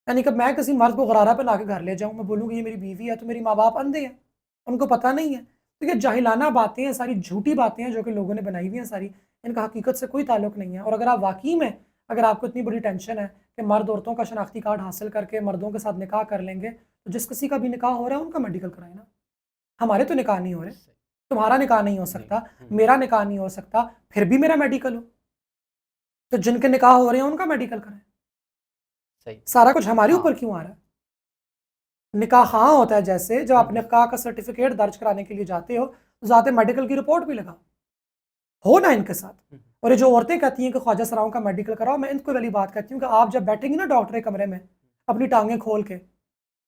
यानी कि मैं किसी मर्द को गरारा पे ला के घर ले जाऊँ, मैं बोलूँ कि ये मेरी बीवी है, तो मेरी माँ बाप अंधे हैं, उनको पता नहीं है। तो ये जाहिलाना बातें हैं, सारी झूठी बातें हैं जो कि लोगों ने बनाई हुई हैं सारी, इनका हकीकत से कोई ताल्लुक नहीं है। और अगर आप वाकई में, अगर आपको इतनी बड़ी टेंशन है कि मर्द औरतों का शनाख्ती कार्ड हासिल करके मर्दों के साथ निकाह कर लेंगे, तो जिस किसी का भी निकाह हो रहा है उनका मेडिकल कराए ना। हमारे तो निकाह नहीं हो रहे, सही, तुम्हारा निकाह नहीं हो नहीं, सकता, हुँ, मेरा निकाह नहीं हो सकता, फिर भी मेरा मेडिकल हो। तो जिनके निकाह हो रहे हैं उनका मेडिकल कराएं। सही, सारा कुछ हमारे ऊपर हाँ, क्यों आ रहा है? निकाह हाँ होता है, जैसे जब हुँ, आप हुँ, निकाह का सर्टिफिकेट दर्ज कराने के लिए जाते हो, तो जाते मेडिकल की रिपोर्ट भी लगाओ, हो ना इनके साथ। हुँ, और ये जो औरतें कहती हैं कि ख्वाजा सराओं का मेडिकल कराओ, मैं इनको वाली बात कहती हूँ कि आप जब बैठेंगी ना डॉक्टर के कमरे में, अपनी टांगें खोल के,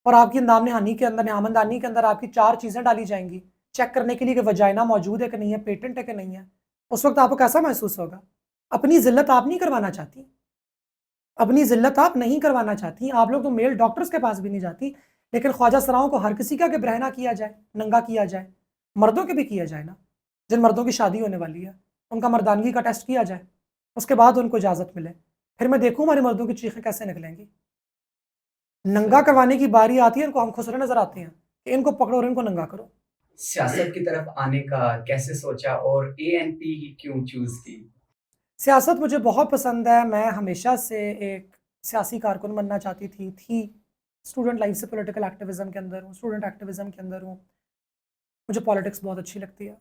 और आपकी नाम नहानी के अंदर, निहामंदानी के अंदर आपकी 4 चीज़ें डाली जाएंगी, चेक करने के लिए कि वजाइना मौजूद है कि नहीं है, पेटेंट है कि नहीं है, उस वक्त आपको कैसा महसूस होगा? अपनी ज़िल्लत आप नहीं करवाना चाहती, अपनी ज़िल्लत आप नहीं करवाना चाहती, आप लोग तो मेल डॉक्टर्स के पास भी नहीं जाती, लेकिन ख्वाजा सराओं को हर किसी का कि बरहना किया जाए, नंगा किया जाए, मर्दों के भी किया जाए ना, जिन मर्दों की शादी होने वाली है, उनका मर्दानगी का टेस्ट किया जाए, उसके बाद उनको इजाज़त मिले, फिर मैं देखूँ हमारे मर्दों की चीखें कैसे निकलेंगी। नंगा सही, करवाने की बारी आती है, इनको हम खुसरे नज़र आते हैं कि इनको पकड़ो और इनको नंगा करो। सियासत की तरफ आने का कैसे सोचा और एएनपी ही क्यों चूज़ की? सियासत मुझे बहुत पसंद है, मैं हमेशा से एक सियासी कारकुन बनना चाहती थी। स्टूडेंट लाइफ़ से पॉलिटिकल एक्टिविज़्म के अंदर हूँ, स्टूडेंट एक्टिविज़्म के अंदर हूँ। मुझे पॉलिटिक्स बहुत अच्छी लगती है।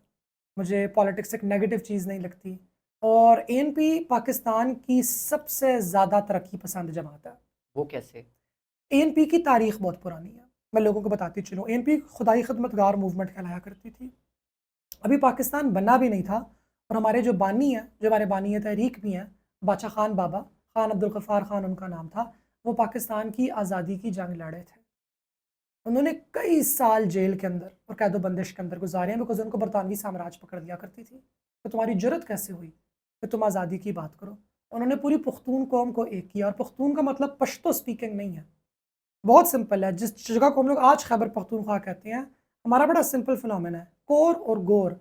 मुझे पॉलिटिक्स एक नेगेटिव चीज़ नहीं लगती और एएनपी पाकिस्तान की सबसे ज़्यादा तरक्की पसंद जमात है। वो कैसे? एएनपी की तारीख़ बहुत पुरानी है। मैं लोगों को बताती चलूँ, एएनपी खुदाई खिदमतगार मूवमेंट कहलाया करती थी। अभी पाकिस्तान बना भी नहीं था और हमारे जो बानी हैं, जो हमारे बानी तहरीक भी हैं, बादशाह खान बाबा, खान अब्दुल गफ़ार खान उनका नाम था, वो पाकिस्तान की आज़ादी की जंग लड़े थे। उन्होंने कई साल जेल के अंदर और कैदो-बंदिश के अंदर गुज़ारे हैं बिकॉज़ उनको बरतानवी साम्राज्य पकड़ लिया करती थी। तो तुम्हारी जुर्रत कैसे हुई कि तुम आज़ादी की बात करो? उन्होंने पूरी पुख्तून कौम को एक किया और पुख्तून का मतलब पश्तो स्पीकिंग नहीं है। बहुत सिंपल है, जिस जगह को हम लोग आज खैबर पख्तूनख्वा कहते हैं, हमारा बड़ा सिंपल फिनोमेना है। कोर और गोर,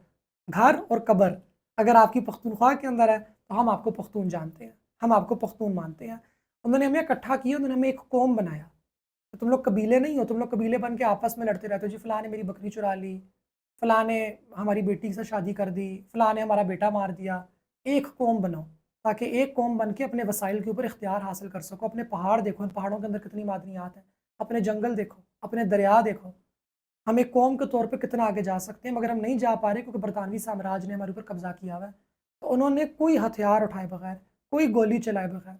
घर और कब्र, अगर आपकी पख्तूनख्वा के अंदर है, तो हम आपको पख्तून जानते हैं, हम आपको पख्तून मानते हैं। उन्होंने हमें इकट्ठा किया, उन्होंने हमें एक कौम बनाया। तो तुम लोग कबीले नहीं हो, तुम लोग कबीले बन के आपस में लड़ते रहते हो, जी फ़लाँ ने मेरी बकरी चुरा ली, फ़लाँ ने हमारी बेटी से शादी कर दी, फ़लाँ ने हमारा बेटा मार दिया। एक कौम बनो, ताकि एक कौम बन के अपने वसाइल के ऊपर इख्तियार हासिल कर सको। अपने पहाड़ देखो, इन पहाड़ों के अंदर कितनी मादनियात हैं। अपने जंगल देखो, अपने दरिया देखो। हम एक कौम के तौर पे कितना आगे जा सकते हैं, मगर हम नहीं जा पा रहे क्योंकि बरतानवी साम्राज्य ने हमारे ऊपर कब्ज़ा किया हुआ है। तो उन्होंने कोई हथियार उठाए बगैर, कोई गोली चलाए बगैर,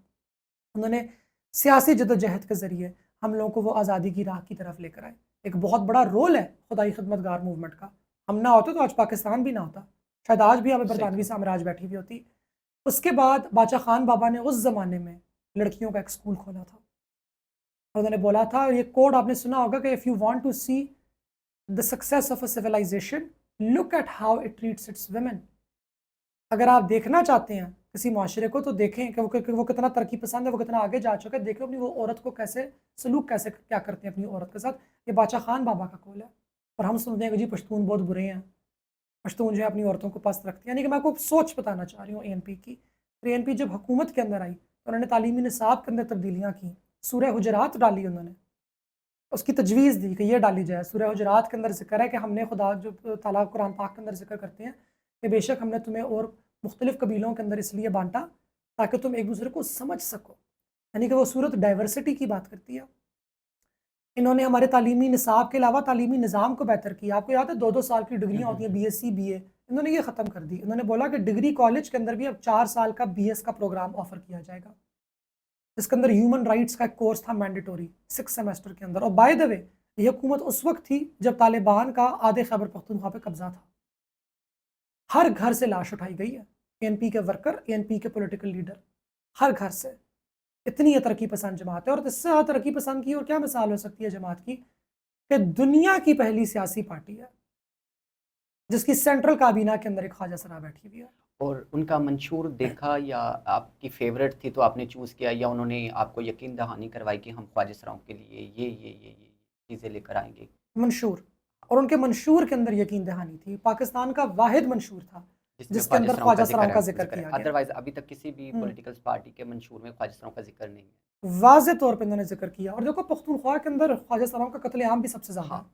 उन्होंने सियासी जद्दोजहद के ज़रिए हम लोगों को वो आज़ादी की राह की तरफ लेकर आए। एक बहुत बड़ा रोल है खुदाई खिदमतगार मूवमेंट का। हम ना होते तो आज पाकिस्तान भी ना होता। शायद आज भी हमें सही बरतानवी कहा। साम्राज्य बैठी हुई होती। उसके बाद बादशाह खान बाबा ने उस ज़माने में लड़कियों का एक स्कूल खोला था। और उन्होंने बोला था, और ये कोड आपने सुना होगा कि if you want to see the success of a civilisation, look at how it treats its women. अगर आप देखना चाहते हैं किसी माशरे को, तो देखें कि वो कितना तरक्की पसंद है, वो कितना आगे जा चुका है। देखें अपनी वो औरत को कैसे सलूक कैसे क्या करते हैं अपनी औरत के साथ। ये बादशाह खान बाबा का कौल है। और हम सुनते हैं कि जी पश्तून बहुत बुरे हैं, पश्तून जो है अपनी औरतों को पस्त रखते हैं। यानी कि मैं आपको सोच बताना चाह रही हूँ एएनपी की। तो एएनपी जब हुकूमत के अंदर आई तो उन्होंने तालीमी निसाब के अंदर तब्दीलियाँ की, सूरह हुजरात डाली उन्होंने, उसकी तजवीज़ दी कि ये डाली जाए। सूरह हुजरात के अंदर ज़िक्र है कि हमने खुदा जो ताला कुरान पाक के अंदर ज़िक्र करते हैं कि बेशक हमने तुम्हें और मुख्तलिफ़ कबीलों के अंदर इसलिए बाँटा ताकि तुम एक दूसरे को समझ सको। यानी कि वो सूरत डाइवर्सिटी की बात करती है। इन्होंने हमारे तालीमी निसाब के अलावा तालीमी निज़ाम को बेहतर किया। आपको याद है 2-2 साल की हुँ, डिग्रियाँ हुँ, होती हैं, हुँ। बीएससी, बीए, इन्होंने ये ख़त्म कर दी। इन्होंने बोला कि डिग्री कॉलेज के अंदर भी अब 4 साल का बीएस का प्रोग्राम ऑफ़र किया जाएगा। इसके अंदर ह्यूमन राइट्स का एक कोर्स था मैंडेटरी 6 सेमेस्टर के अंदर। और बाय द वे, ये हुकूमत उस वक़्त थी जब तालिबान का आधे खैबर पख्तूनख्वा पे कब्ज़ा था। हर घर से लाश उठाई गई है। एएनपी के वर्कर, एएनपी के पॉलिटिकल लीडर, हर घर से। इतनी ये तरक्की पसंद जमात है, और इससे ज़्यादा तरक्की पसंद की और क्या मिसाल हो सकती है जमात की, कि दुनिया की पहली सियासी पार्टी है, जिसकी सेंट्रल काबीना के अंदर एक ख्वाजा सरा बैठी हुई है। और उनका मंशूर देखा या आपकी फ़ेवरेट थी तो आपने चूज़ किया या उन्होंने आपको यकीन दहानी करवाई कि हम ख्वाजा सराओं के लिए ये चीज़ें लेकर आएँगे? मंशूर, और उनके मंशूर के अंदर यकीन दहानी थी। पाकिस्तान का वाहिद मंशूर था, जिसमें जिसके ख्वाजा अंदर सराओं का ख्वाजा सराओं का ज़िक्र ज़िक्र है। किया गया। अदरवाइज़ अभी तक किसी भी हुँ। पॉलिटिकल पार्टी के मंशूर में ख्वाजा सराओं का ज़िक्र नहीं है। वाज़ेह तौर पे उन्होंने ज़िक्र किया। और देखो पख्तूनख्वा के अंदर ख्वाजा सराओं का कत्लेआम भी सबसे ज़्यादा है। हाँ,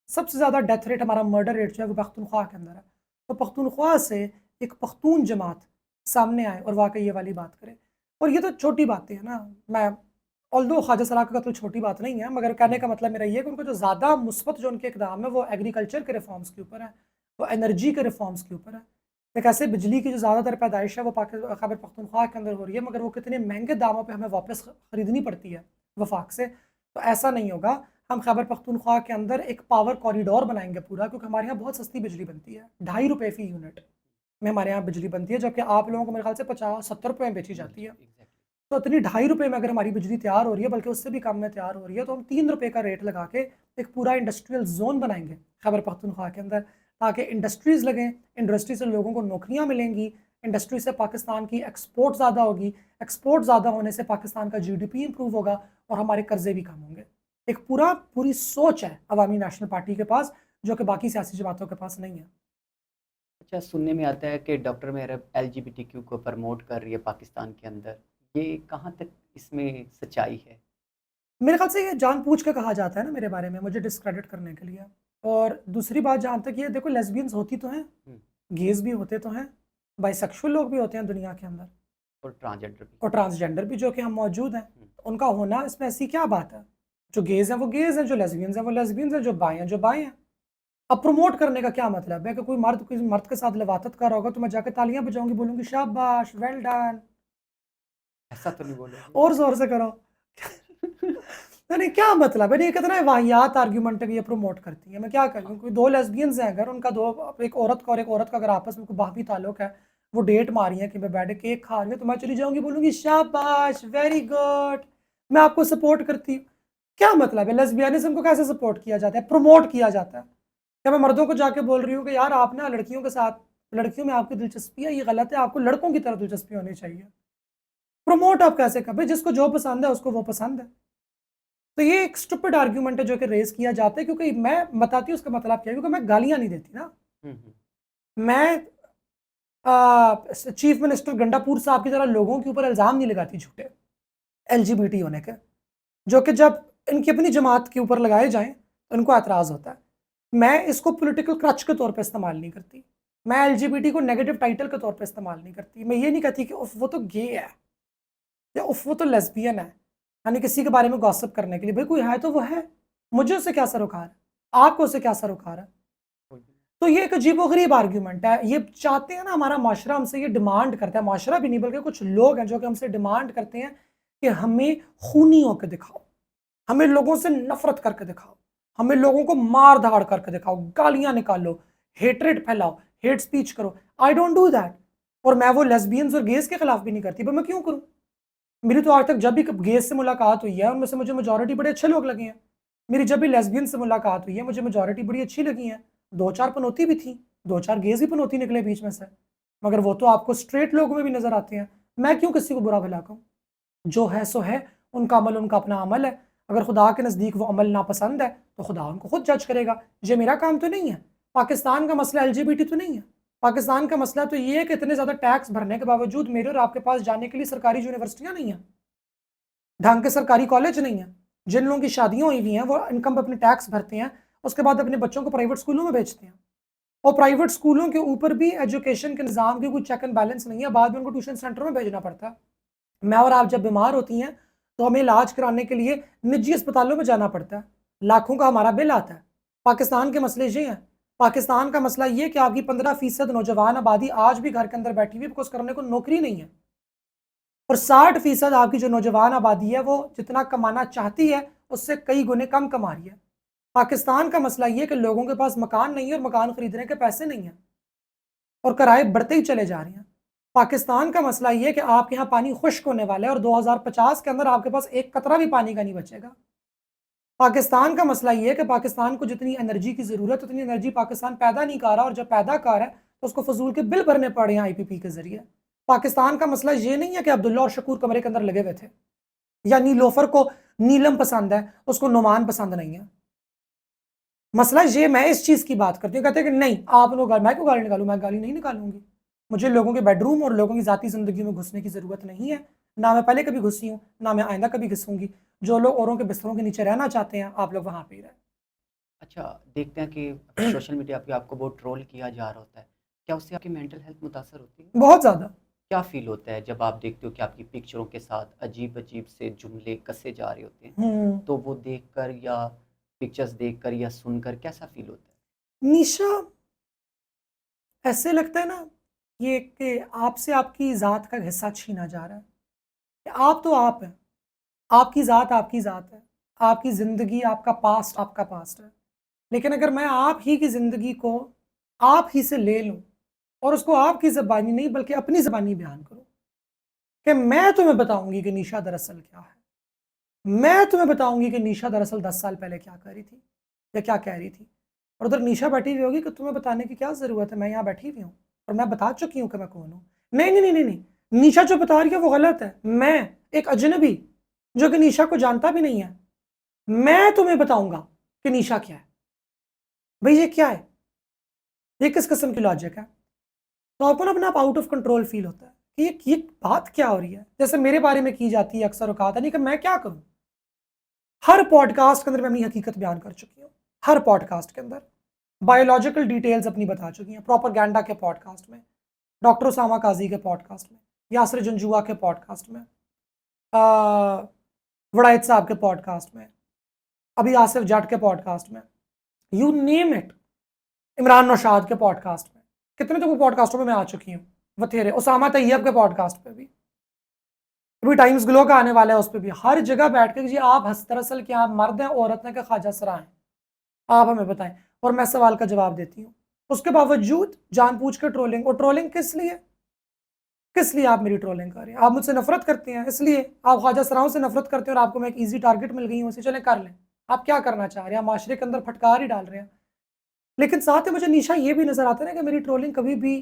सबसे ज़्यादा डेथ रेट, हमारा मर्डर रेट जो है वो पख्तूनख्वा के अंदर है। तो पख्तूनख्वा से एक पख्तून जमात सामने आए और वाक़ई ये वाली बात करे। और ये तो छोटी बातें हैं ना, मैं ऑल्दो ख्वाजा सरा का कत्ल छोटी बात नहीं है, मगर कहने हुँ, का मतलब मेरा ये है कि उनको जो ज़्यादा मुस्बत जो उनके इक़दाम है वो एग्रीकल्चर के रिफ़ॉर्म्स के ऊपर है, वो एनर्जी के रिफ़ॉर्म्स के ऊपर है। एक ऐसे बिजली की जो ज़्यादातर पैदाइश है वो खैबर पख्तूनख्वा के अंदर हो रही है, मगर वो कितने महंगे दामों पे हमें वापस खरीदनी पड़ती है वफाक से। तो ऐसा नहीं होगा। हम खैबर पख्तूनख्वा के अंदर एक पावर कॉरिडोर बनाएंगे पूरा, क्योंकि हमारे यहाँ बहुत सस्ती बिजली बनती है, ₹2.5 फ़ी यूनिट में हमारे यहाँ बिजली बनती है, जबकि आप लोगों को मेरे ख्याल से 50-70 में बेची जाती है। एग्ज़ैक्टली। तो इतनी ₹2.5 में अगर हमारी बिजली तैयार हो रही है, बल्कि उससे भी कम में तैयार हो रही है, तो हम ₹3 का रेट लगा के एक पूरा इंडस्ट्रियल ज़ोन बनाएँगे खैबर पख्तूनख्वा के अंदर, ताकि इंडस्ट्रीज़ लगें, इंडस्ट्री से लोगों को नौकरियाँ मिलेंगी, इंडस्ट्री से पाकिस्तान की एक्सपोर्ट ज़्यादा होगी, एक्सपोर्ट ज़्यादा होने से पाकिस्तान का जीडीपी इंप्रूव होगा और हमारे कर्ज़े भी कम होंगे। एक पूरी सोच है अवामी नेशनल पार्टी के पास, जो कि बाकी सियासी जमातों के पास नहीं है। अच्छा, सुनने में आता है कि डॉक्टर मेहरब एलजीबीटीक्यू को प्रमोट कर रही है पाकिस्तान के अंदर। ये कहाँ तक इसमें सच्चाई है? मेरे ख़्याल से ये जानबूझ के कहा जाता है ना मेरे बारे में, मुझे डिस्क्रेडिट करने के लिए। और दूसरी बात, जहाँ तक ये देखो, लेस्बियंस होती तो हैं, हुँ, गेज़ भी होते तो हैं, बाइसेक्सुअल लोग भी होते हैं दुनिया के अंदर, और ट्रांसजेंडर भी। और ट्रांसजेंडर भी जो कि हम मौजूद हैं। हुँ, तो उनका होना इसमें ऐसी क्या बात है? जो गेज़ हैं वो गेज़ हैं, जो लेस्बियंस हैं वो लेस्बियंस हैं, जो बाय हैं जो बाय हैं। अब प्रमोट करने का क्या मतलब है कि कोई मर्द किसी मर्द के साथ लवातत कर रहा होगा तो मैं जाके तालियाँ बजाऊँगी, बोलूँगी शाबाश, वेल डन, ऐसा तो नहीं बोलोगे? और ज़ोर से करो। यानी क्या मतलब है? ये कितना वाहियात आर्गुमेंट है कि ये प्रमोट करती है। मैं क्या करूँ? कोई 2 लेस्बियंस हैं, अगर उनका 2, एक औरत का और एक औरत का अगर आपस में कोई बाहमी ताल्लुक है, वो डेट मार रही हैं कि मैं बैठ के केक खा रही हूँ, तो मैं चली जाऊँगी, बोलूँगी शाबाश, वेरी गुड, मैं आपको सपोर्ट करती हूँ। क्या मतलब है? लेस्बियनिज़्म को कैसे सपोर्ट किया जाता है, प्रमोट किया जाता है? क्या मैं मर्दों को जाके बोल रही हूँ कि यार आप ना लड़कियों के साथ, लड़कियों में आपकी दिलचस्पी है, ये गलत है, आपको लड़कों की तरह दिलचस्पी होनी चाहिए। प्रमोट आप कैसे कर, भाई जिसको जो पसंद है उसको वो पसंद है। तो ये एक स्टूपिड आर्गुमेंट है जो कि रेज़ किया जाता है, क्योंकि मैं बताती हूँ उसका मतलब क्या है, क्योंकि मैं गालियाँ नहीं देती ना। हुँ, हुँ, मैं चीफ मिनिस्टर गंडापुर साहब की तरह लोगों के ऊपर इल्ज़ाम नहीं लगाती झूठे, एलजीबीटी होने के, जो कि जब इनकी अपनी जमात के ऊपर लगाए जाएँ, तो इनको ऐतराज़ होता है। मैं इसको पॉलिटिकल क्रच के तौर पे इस्तेमाल नहीं करती। मैं एलजीबीटी को नेगेटिव टाइटल के तौर पे इस्तेमाल नहीं करती। मैं ये नहीं कहती कि उफ़ वो तो गे है, या उफ़ वो तो लेस्बियन है। यानी किसी के बारे में गॉसिप करने के लिए, भाई कोई है तो वो है। मुझे उससे क्या सरोकार है? आपको उससे क्या सरोकार है? कोई भी तो ये एक अजीबो-गरीब आर्गुमेंट है। ये चाहते हैं ना, हमारा माशरा हमसे ये डिमांड करता है, माशरा भी नहीं बल्कि कुछ लोग हैं जो कि हमसे डिमांड करते हैं कि हमें खूनी होके दिखाओ, हमें लोगों से नफ़रत करके दिखाओ, हमें लोगों को मार-धाड़ करके दिखाओ, गालियाँ निकालो, हेट्रेड फैलाओ, हेट स्पीच करो। I don't do that. और मैं वो लेस्बियंस और गेज़ के खिलाफ भी नहीं करती, पर मैं क्यों करूँ? मेरी तो आज तक जब भी गेज़ से मुलाकात हुई है, उनमें से मुझे मेजॉरिटी बड़े अच्छे लोग लगे हैं। मेरी जब भी लेस्बियन से मुलाकात हुई है, मुझे मेजॉरिटी बड़ी अच्छी लगी हैं। 2-4 पनौती भी थी, 2-4 गेज़ भी पनौती निकले बीच में से। मगर वो तो आपको स्ट्रेट लोगों में भी नज़र आते हैं। मैं क्यों किसी को बुरा-भला कहूँ? जो है सो है, उनका अमल उनका अपना अमल है। अगर खुदा के नज़दीक वो अमल नापसंद है, तो खुदा उनको खुद जज करेगा। ये मेरा काम तो नहीं है। पाकिस्तान का मसला एलजीबीटी तो नहीं है। पाकिस्तान का मसला तो ये है कि इतने ज़्यादा टैक्स भरने के बावजूद मेरे और आपके पास जाने के लिए सरकारी यूनिवर्सिटियाँ नहीं हैं। ढंग के सरकारी कॉलेज नहीं है। जिन लोगों की शादियाँ हुई हुई हैं, वो इनकम पे अपने टैक्स भरते हैं, उसके बाद अपने बच्चों को प्राइवेट स्कूलों में भेजते हैं। और प्राइवेट स्कूलों के ऊपर भी एजुकेशन के निज़ाम की कोई चेक एंड बैलेंस नहीं है, बाद में उनको ट्यूशन सेंटर में भेजना पड़ता है। मैं और आप जब बीमार होती हैं, तो हमें इलाज कराने के लिए निजी अस्पतालों में जाना पड़ता है। लाखों का हमारा बिल आता है। पाकिस्तान के मसले ये हैं। पाकिस्तान का मसला ये है कि आपकी 15% नौजवान आबादी आज भी घर के अंदर बैठी हुई है, बिकॉज़ करने को नौकरी नहीं है। और 60% आपकी जो नौजवान आबादी है, वो जितना कमाना चाहती है, उससे कई गुने कम कमा रही है। पाकिस्तान का मसला ये है कि लोगों के पास मकान नहीं है और मकान खरीदने के पैसे नहीं हैं, और किराए बढ़ते ही चले जा रहे हैं। पाकिस्तान का मसला ये है कि आपके यहाँ पानी खुश्क होने वाला है और 2050 के अंदर आपके पास एक कतरा भी पानी का नहीं बचेगा। पाकिस्तान का मसला ये है कि पाकिस्तान को जितनी एनर्जी की ज़रूरत है, उतनी एनर्जी पाकिस्तान पैदा नहीं कर रहा, और जब पैदा कर रहा है, तो उसको फजूल के बिल भरने पड़ रहे हैं आईपीपी के ज़रिए। पाकिस्तान का मसला ये नहीं है कि अब्दुल्ला और शकूर कमरे के अंदर लगे हुए थे, या नीलोफर को नीलम पसंद है, उसको नुमान पसंद नहीं है। मसला ये, मैं इस चीज़ की बात करती हूँ, कहते हैं कि नहीं आप लोग, मैं क्यों गाली निकालूँ? मैं गाली नहीं निकालूंगी। मुझे लोगों के बेडरूम और लोगों की ज़ाती ज़िंदगी में घुसने की ज़रूरत नहीं है। ना मैं पहले कभी घुसी हूँ, ना मैं आइंदा कभी घुसूंगी। जो लोग औरों के बिस्तरों के नीचे रहना चाहते हैं, आप लोग वहाँ पे ही रहें। अच्छा, देखते हैं कि सोशल मीडिया पे आपको बहुत ट्रोल किया जा रहा होता है। क्या उससे आपकी मेंटल हेल्थ मुतासर होती है? बहुत ज़्यादा। क्या फ़ील होता है जब आप देखते हो कि आपकी पिक्चरों के साथ अजीब-अजीब से जुमले कसे जा रहे होते हैं? हम्म। तो वो देखकर या पिक्चर्स देखकर या सुनकर कैसा फ़ील होता है? निशा, ऐसे लगता है ना, ये कि आपसे आपकी ज़ात का हिस्सा छीना जा रहा है। कि आप तो आप हैं, आपकी ज़ात आपकी ज़ात है, आपकी ज़िंदगी, आपका पास्ट है। लेकिन अगर मैं आप ही की ज़िंदगी को आप ही से ले लूँ, और उसको आपकी ज़बानी नहीं बल्कि अपनी ज़बानी बयान करूँ, कि मैं तुम्हें बताऊँगी कि निशा दरअसल क्या है। मैं तुम्हें बताऊँगी कि निशा दरअसल 10 साल पहले क्या कर रही थी, या क्या कह रही थी। और उधर निशा बैठी हुई होगी कि तुम्हें बताने की क्या ज़रूरत है, मैं यहाँ बैठी हुई हूँ और मैं बता चुकी हूँ कि मैं कौन हूँ। नहीं, नहीं, नहीं, नहीं, नहीं, निशा जो बता रही है वो गलत है। मैं, एक अजनबी, जो कि निशा को जानता भी नहीं है, मैं तुम्हें बताऊँगा कि निशा क्या है। भई ये क्या है? ये किस किस्म की लॉजिक है? तो आपको ना अपना आप आउट ऑफ कंट्रोल फ़ील होता है कि ये बात क्या हो रही है? जैसे मेरे बारे में की जाती है अक्सर औक़ात, यानी कि मैं क्या करूँ? हर पॉडकास्ट के अंदर मैं अपनी हकीकत बयान कर चुकी हूँ, हर पॉडकास्ट के अंदर बायोलॉजिकल डिटेल्स अपनी बता चुकी हैं। प्रोपेगेंडा के पॉडकास्ट में, डॉक्टर उसामा काजी के पॉडकास्ट में, यासिर जंजुआ के पॉडकास्ट में, वड़ाइद साहब के पॉडकास्ट में, अभी आसिफ जट के पॉडकास्ट में, you name it, Imran Naushad के पॉडकास्ट में, कितने तो पॉडकास्टों में मैं आ चुकी हूँ, वथेरे, उसामा तैयब के पॉडकास्ट पे भी, अभी टाइम्स ग्लो का आने वाला है उस पर भी, हर जगह बैठ के जी आप दरअसल क्या आप मर्द हैं औरत हैं कि ख्वाजा सरा हैं, आप हमें बताएं, और मैं सवाल का जवाब देती हूँ। उसके बावजूद जानबूझ के ट्रोलिंग, और ट्रोलिंग किस लिए, किस लिए आप मेरी ट्रोलिंग कर रहे हैं? आप मुझसे नफरत करते हैं, इसलिए आप ख्वाजा सराओं से नफरत करते हैं और आपको मैं एक ईजी टारगेट मिल गई हूँ, उसे चले कर लें। आप क्या करना चाह रहे हैं? आप माशरे के अंदर फटकार ही डाल रहे हैं। लेकिन साथ ही मुझे निशा ये भी नजर आता है कि मेरी ट्रोलिंग कभी भी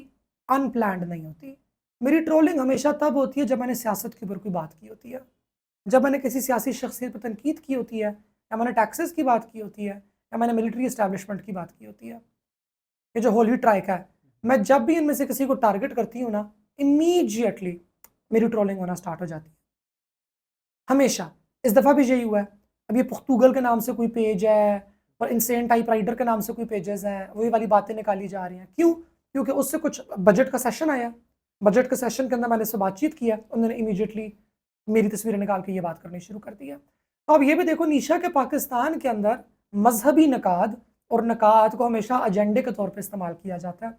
अनप्लान्ड नहीं होती। मेरी ट्रोलिंग हमेशा तब होती है जब मैंने सियासत के ऊपर कोई बात की होती है, जब मैंने किसी सियासी शख्सियत पर तनकीद की होती है, या मैंने टैक्सेस की बात की होती है, या मैंने मिलिट्री इस्टेब्लिशमेंट की बात की होती है। ये जो होली ट्राइक है, मैं जब भी इनमें से किसी को टारगेट करती हूँ ना, इमीडिएटली मेरी ट्रोलिंग होना स्टार्ट हो जाती है, हमेशा। इस दफ़ा भी यही हुआ है। अब ये पुख्तूगल के नाम से कोई पेज है और इंसेन टाइप राइडर के नाम से कोई पेजेस हैं, वही वाली बातें निकाली जा रही हैं। क्यों? क्योंकि उससे कुछ बजट का सेशन आया, बजट के सेशन के अंदर मैंने उससे बातचीत किया, उन्होंने इमीडिएटली मेरी तस्वीरें निकाल के ये बात करनी शुरू कर दी है। तो अब ये भी देखो निशा के पाकिस्तान के अंदर मजहबी नकाद और नकात को हमेशा एजेंडे के तौर पर इस्तेमाल किया जाता है।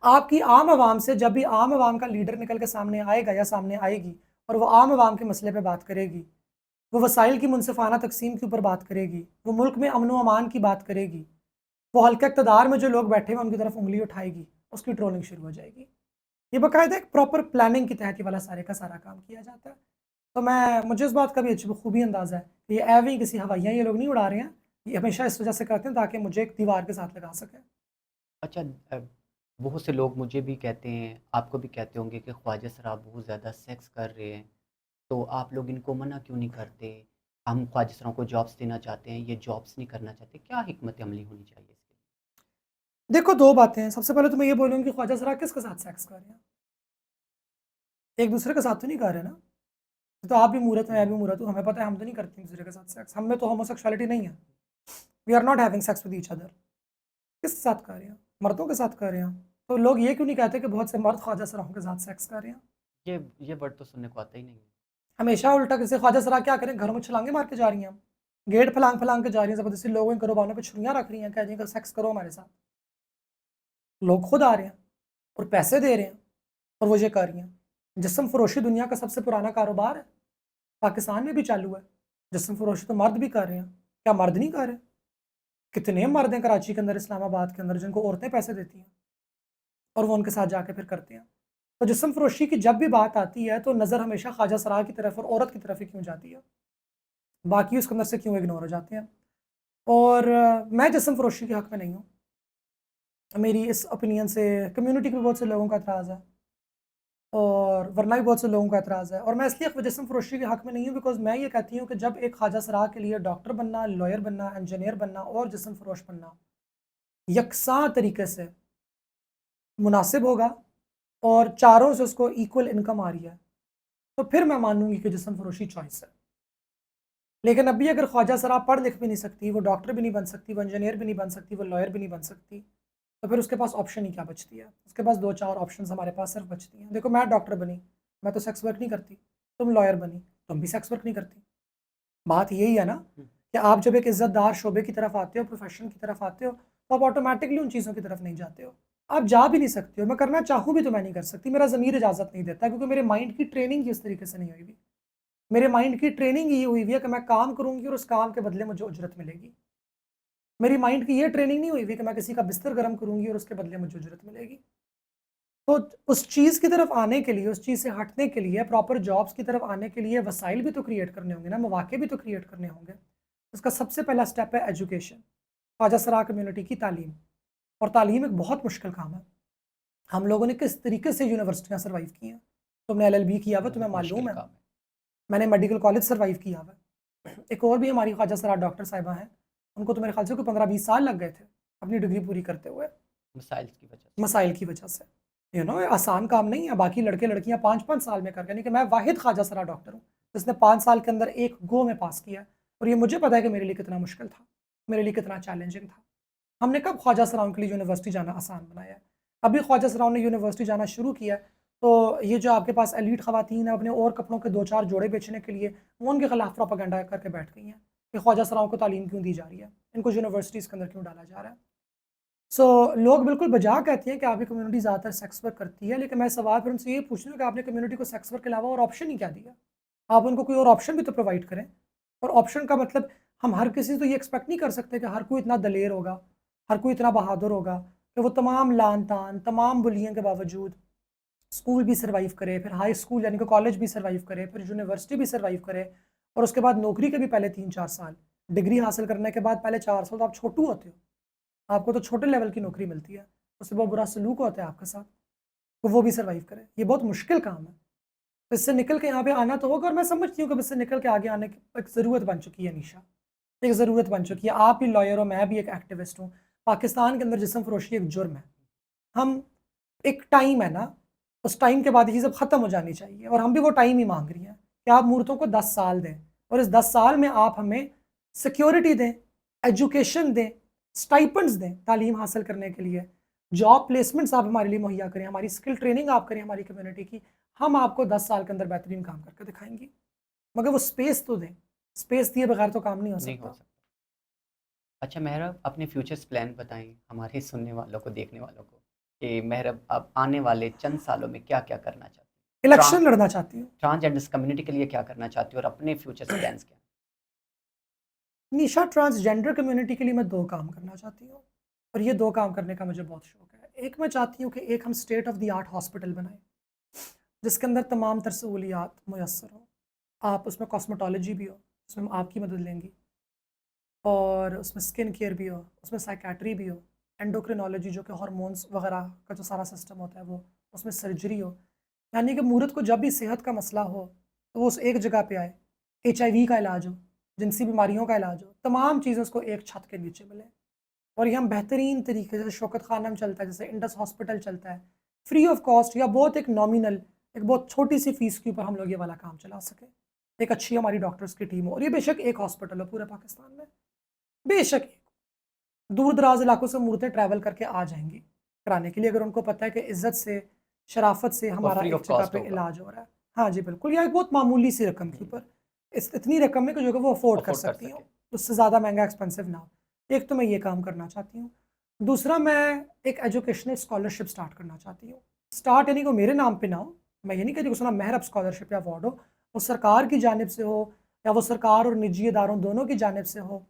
आपकी आम आवाम से जब भी आम आवाम का लीडर निकल के सामने आएगा या सामने आएगी और वो आम आवाम के मसले पे बात करेगी, वो वसाइल की मुनसिफाना तकसीम के ऊपर बात करेगी, वो मुल्क में अमन व अमान की बात करेगी, वो हल्के इक़्तिदार में जो लोग बैठे हुए उनकी तरफ उंगली उठाएगी, उसकी ट्रोलिंग शुरू हो जाएगी। ये बाकायदा एक प्रॉपर प्लानिंग के तहत ये वाला सारे का सारा काम किया जाता है। तो मुझे इस बात का भी अच्छी बखूबी अंदाज़ा है कि ये एवं ही किसी हवाइयाँ ये लोग नहीं उड़ा रहे हैं, ये हमेशा इस वजह से करते हैं ताकि मुझे एक दीवार के साथ लगा सकें। अच्छा, बहुत से लोग मुझे भी कहते हैं, आपको भी कहते होंगे कि ख्वाजा सरा बहुत ज़्यादा सेक्स कर रहे हैं, तो आप लोग इनको मना क्यों नहीं करते? हम ख्वाजा सराओं को जॉब्स देना चाहते हैं, ये जॉब्स नहीं करना चाहते, क्या हिकमत अमली होनी चाहिए इसके लिए? देखो 2 बातें हैं, सबसे पहले तो मैं ये बोलूँगी कि ख्वाजा सरा किसके साथ सेक्स कर रहे हैं? एक दूसरे के साथ तो नहीं कर रहे ना। तो आप भी मूर्त हो, मैं भी मूर्त हूँ, हमें पता है हम तो नहीं करते एक दूसरे के साथ सेक्स, हम में तो होमोसेक्सुअलिटी नहीं है। We are not having sex with each other. किसके साथ कर रहे हैं? मर्दों के साथ कर रहे हैं। तो लोग ये क्यों नहीं कहते कि बहुत से मर्द ख्वाजा सराओं के साथ सेक्स कर रहे हैं? ये वर्ड तो सुनने को आता ही नहीं है। हमेशा उल्टा किसी ख्वाजा सरा क्या करें, घरों में छलांगे मार के जा रही हैं, गेट फलांग फलांग के जा रही हैं, ज़बरदस्ती लोगों के घरों पे छुरियाँ रख रही हैं, कह रही हैं कि सेक्स करो हमारे साथ। लोग खुद आ रहे हैं और पैसे दे रहे हैं और वो ये कर रही हैं। जिस्म फरोशी दुनिया का सबसे पुराना कारोबार है, पाकिस्तान में भी चालू है। जिस्म फरोशी तो मर्द भी कर रहे हैं, क्या मर्द नहीं कर रहे? कितने मर्द हैं कराची के अंदर, इस्लामाबाद के अंदर, जिनको औरतें पैसे देती हैं और वो उनके साथ जाके फिर करते हैं। तो जिस्म फरोशी की जब भी बात आती है तो नज़र हमेशा ख्वाजा सरा की तरफ और औरत की तरफ ही क्यों जाती है, बाकी उसके अंदर से क्यों इग्नोर हो जाते हैं? और मैं जिस्म फरोशी के हक़ में नहीं हूँ। मेरी इस ओपिनियन से कम्युनिटी के बहुत से लोगों का एतराज़ है और वरना भी बहुत से लोगों का एतराज़ है, और मैं इसलिए जिस्म फरोशी के हक़ में नहीं हूँ बिकॉज़ मैं ये कहती हूँ कि जब एक ख्वाजा सरा के लिए डॉक्टर बनना, लॉयर बनना, इंजीनियर बनना और जिस्म फरोश बनना यकसा तरीके से मुनासिब होगा और चारों से उसको इक्वल इनकम आ रही है, तो फिर मैं मानूंगी कि जिस्म फरोशी चॉइस है। लेकिन अभी अगर ख्वाजा सरा पढ़ लिख भी नहीं सकती, वो डॉक्टर भी नहीं बन सकती, वो इंजीनियर भी नहीं बन सकती, वो लॉयर भी नहीं बन सकती, तो फिर उसके पास ऑप्शन ही क्या बचती है? उसके पास 2-4 ऑप्शन हमारे पास सिर्फ बचती हैं। देखो मैं डॉक्टर बनी, मैं तो सेक्स वर्क नहीं करती, तुम लॉयर बनी, तुम भी सेक्स वर्क नहीं करती। बात यही है ना कि आप जब एक इज्जतदार शोबे की तरफ आते हो, प्रोफेशन की तरफ आते हो, तो आप ऑटोमेटिकली उन चीज़ों की तरफ नहीं जाते हो। आप जा भी नहीं सकते हो, मैं करना चाहूँ भी तो मैं नहीं कर सकती, मेरा ज़मीर इजाज़त नहीं देता, क्योंकि मेरे माइंड की ट्रेनिंग ही उस तरीके से नहीं हुई हुई। मेरे माइंड की ट्रेनिंग ये हुई हुई है कि मैं काम करूँगी और उस काम के बदले मुझे उजरत मिलेगी। मेरी माइंड की ये ट्रेनिंग नहीं हुई हुई कि मैं किसी का बिस्तर गर्म करूँगी और उसके बदले मुझे उजरत मिलेगी। तो उस चीज़ की तरफ आने के लिए, उस चीज़ से हटने के लिए, प्रॉपर जॉब्स की तरफ आने के लिए वसाइल भी तो क्रिएट करने होंगे ना, मौके भी तो क्रिएट करने होंगे। उसका सबसे पहला स्टेप है एजुकेशन, ख्वाजा सरा कम्युनिटी की तालीम। और तालीम एक बहुत मुश्किल काम है। हम लोगों ने किस तरीके से यूनिवर्सिटियाँ सर्वाइव की हैं, तुमने LLB किया हुआ, तुम्हें बहुत मुश्किल मालूम है। काम है। मैंने मेडिकल कॉलेज सर्वाइव किया हुआ है। एक और भी हमारी ख्वाजा सरा डॉक्टर साहिबा हैं, उनको तो मेरे ख्याल से कोई 15-20 साल लग गए थे अपनी डिग्री पूरी करते हुए, मिसाइल्स की वजह से। मसाइल की वजह से। आसान काम नहीं है। बाकी लड़के लड़कियां 5-5 साल में कर गए, नहीं कि मैं वाहिद ख्वाजा सरा डॉक्टर हूँ जिसने 5 साल के अंदर एक गो में पास किया। और ये मुझे पता है कि मेरे लिए कितना मुश्किल था, मेरे लिए कितना चैलेंजिंग था। हमने कब ख्वाजा सराउंड के लिए यूनिवर्सिटी जाना आसान बनाया है? अभी ख्वाजा सराउंड ने यूनिवर्सिटी जाना शुरू किया है, तो ये जो आपके पास एलीट ख़वातीन हैं अपने और कपड़ों के 2-4 जोड़े बेचने के लिए, वो उनके खिलाफ प्रोपेगेंडा करके बैठ गई हैं कि ख्वाजा सराउंड को तालीम क्यों दी जा रही है? इनको यूनिवर्सिटीज़ के अंदर क्यों डाला जा रहा है? सो लोग बिल्कुल बजा कहते हैं कि आपकी कम्युनिटी ज़्यादातर सेक्स वर्क करती है, लेकिन मैं सवाल फिर उनसे ये पूछ रही हूँ कि आपने कम्युनिटी को सेक्स वर्क के अलावा और ऑप्शन ही क्या दिया? आप उनको कोई और ऑप्शन भी तो प्रोवाइड करें। और ऑप्शन का मतलब हम हर किसी से तो ये एक्सपेक्ट नहीं कर सकते कि हर कोई इतना दलेर होगा, हर कोई इतना बहादुर होगा कि वो तमाम लान-तान, तमाम बुलियों के बावजूद स्कूल भी सर्वाइव करे, फिर हाई स्कूल यानी कि कॉलेज भी सर्वाइव करे, फिर यूनिवर्सिटी भी सर्वाइव करे और उसके बाद नौकरी के भी पहले 3-4 साल, डिग्री हासिल करने के बाद पहले 4 साल तो आप छोटू होते हो। आपको तो छोटे लेवल की नौकरी मिलती है, उससे बहुत बुरा सलूक होता है आपके साथ, तो वो भी सर्वाइव करे। ये बहुत मुश्किल काम है। तो इससे निकल के यहाँ पे आना तो होगा और मैं समझती हूँ कि इससे निकल के आगे आने की एक ज़रूरत बन चुकी है निशा, एक ज़रूरत बन चुकी है। आप भी लॉयर हो, मैं भी एक एक्टिविस्ट हूँ। पाकिस्तान के अंदर जिस्म फ़रोशी एक जुर्म है। हम एक टाइम है ना, उस टाइम के बाद ये सब ख़त्म हो जानी चाहिए और हम भी वो टाइम ही माँग रही हैं कि आप मूर्तों को 10 साल दें और इस 10 साल में आप हमें सिक्योरिटी दें, एजुकेशन दें, स्टाइपेंड्स दें तालीम हासिल करने के लिए, जॉब प्लेसमेंट्स आप हमारे लिए मुहैया करें, हमारी स्किल ट्रेनिंग आप करें हमारी कम्युनिटी की। हम आपको 10 साल के अंदर बेहतरीन काम करके दिखाएँगे। मगर वो स्पेस तो दें, स्पेस दिए बगैर तो काम नहीं हो नहीं हो सकता। सकता। अच्छा मेहरब, अपने फ्यूचर्स प्लान बताएँ हमारे सुनने वालों को, देखने वालों को कि मेहरब आप आने वाले चंद सालों में क्या-क्या करना चाहती हैं? इलेक्शन लड़ना चाहती हूँ। ट्रांसजेंडर्स कम्युनिटी के लिए क्या करना चाहती हो और अपने फ्यूचर्स प्लान्स क्या हैं? निशा ट्रांसजेंडर कम्युनिटी के लिए मैं 2 काम करना चाहती हूँ और ये 2 काम करने का मुझे बहुत शौक है। एक मैं चाहती हूँ कि एक हम state of the art hospital बनाएँ, जिसके अंदर तमाम तर सहूलियात मुयस्सर हों। आप उसमें कॉस्मेटोलॉजी भी हो, उसमें हम आपकी मदद लेंगी और उसमें स्किन केयर भी हो, उसमें साइकियाट्री भी हो, एंडोक्रिनोलॉजी जो कि हार्मोन्स वगैरह का जो सारा सिस्टम होता है वो, उसमें सर्जरी हो। यानी कि मूरत को जब भी सेहत का मसला हो, तो वो उस एक जगह पे आए। एचआईवी का इलाज हो, जिनसी बीमारियों का इलाज हो, तमाम चीज़ें उसको एक छत के नीचे मिलें। और ये हम बेहतरीन तरीके से शौकत खानम चलता है, जैसे इंडस हॉस्पिटल चलता है, फ्री ऑफ कॉस्ट या बहुत एक नॉमिनल, एक बहुत छोटी सी फीस के ऊपर हम लोग ये वाला काम चला सकें। एक अच्छी हमारी डॉक्टर्स की टीम हो और ये बेशक एक हॉस्पिटल हो पूरे पाकिस्तान में, बेशक एक। दूर दराज इलाकों से मूर्तें ट्रैवल करके आ जाएंगी कराने के लिए, अगर उनको पता है कि इज्जत से, शराफत से और हमारा फ्री एक ऑफ जगह कॉस्ट पे होगा। इलाज हो रहा है। हाँ जी बिल्कुल, या एक बहुत मामूली सी रकम के हुँ, ऊपर, इस इतनी रकम में कि जो कि वो अफोर्ड कर अफ़ोर्ड कर सकती हो, सकें। उससे ज़्यादा महंगा एक्सपेंसिव ना हो। एक तो मैं ये काम करना चाहती हूँ। दूसरा मैं एक एजुकेशनल स्कॉलरशिप स्टार्ट करना चाहती हूँ। स्टार्ट यानी कि वो मेरे नाम पे ना हो, मैं ये नहीं कहती उसका नाम मेहरब स्कॉलरशिप या अवार्ड हो, वो सरकार की जानिब से हो या वो सरकार और निजी इदारों दोनों की जानिब से हो,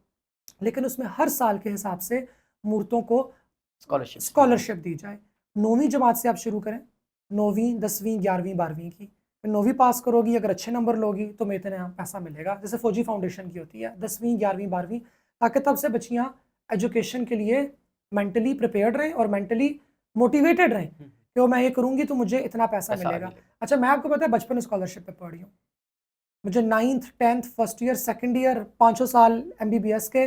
लेकिन उसमें हर साल के हिसाब से मूर्तों को स्कॉलरशिप्स दी जाएँ। स्कॉलरशिप दी जाए। 9वीं जमात से आप शुरू करें, 9वीं, 10वीं, 11वीं, 12वीं की। फिर 9वीं पास करोगी, अगर अच्छे नंबर लोगी तो तुम्हें इतना पैसा मिलेगा, जैसे फ़ौजी फाउंडेशन की होती है, 10वीं, 11वीं, 12वीं, ताकि तब से बच्चियाँ एजुकेशन के लिए मेंटली प्रिपेयर्ड रहें और मेंटली मोटिवेटेड रहें हुँ, कि वो मैं ये करूँगी तो मुझे इतना पैसा पैसा मिलेगा। मिलेगा। अच्छा, मैं आपको पता है बचपन में स्कॉलरशिप पे पढ़ी हूँ। मुझे 9th 10th first year second year पाँचों साल एमबीबीएस के,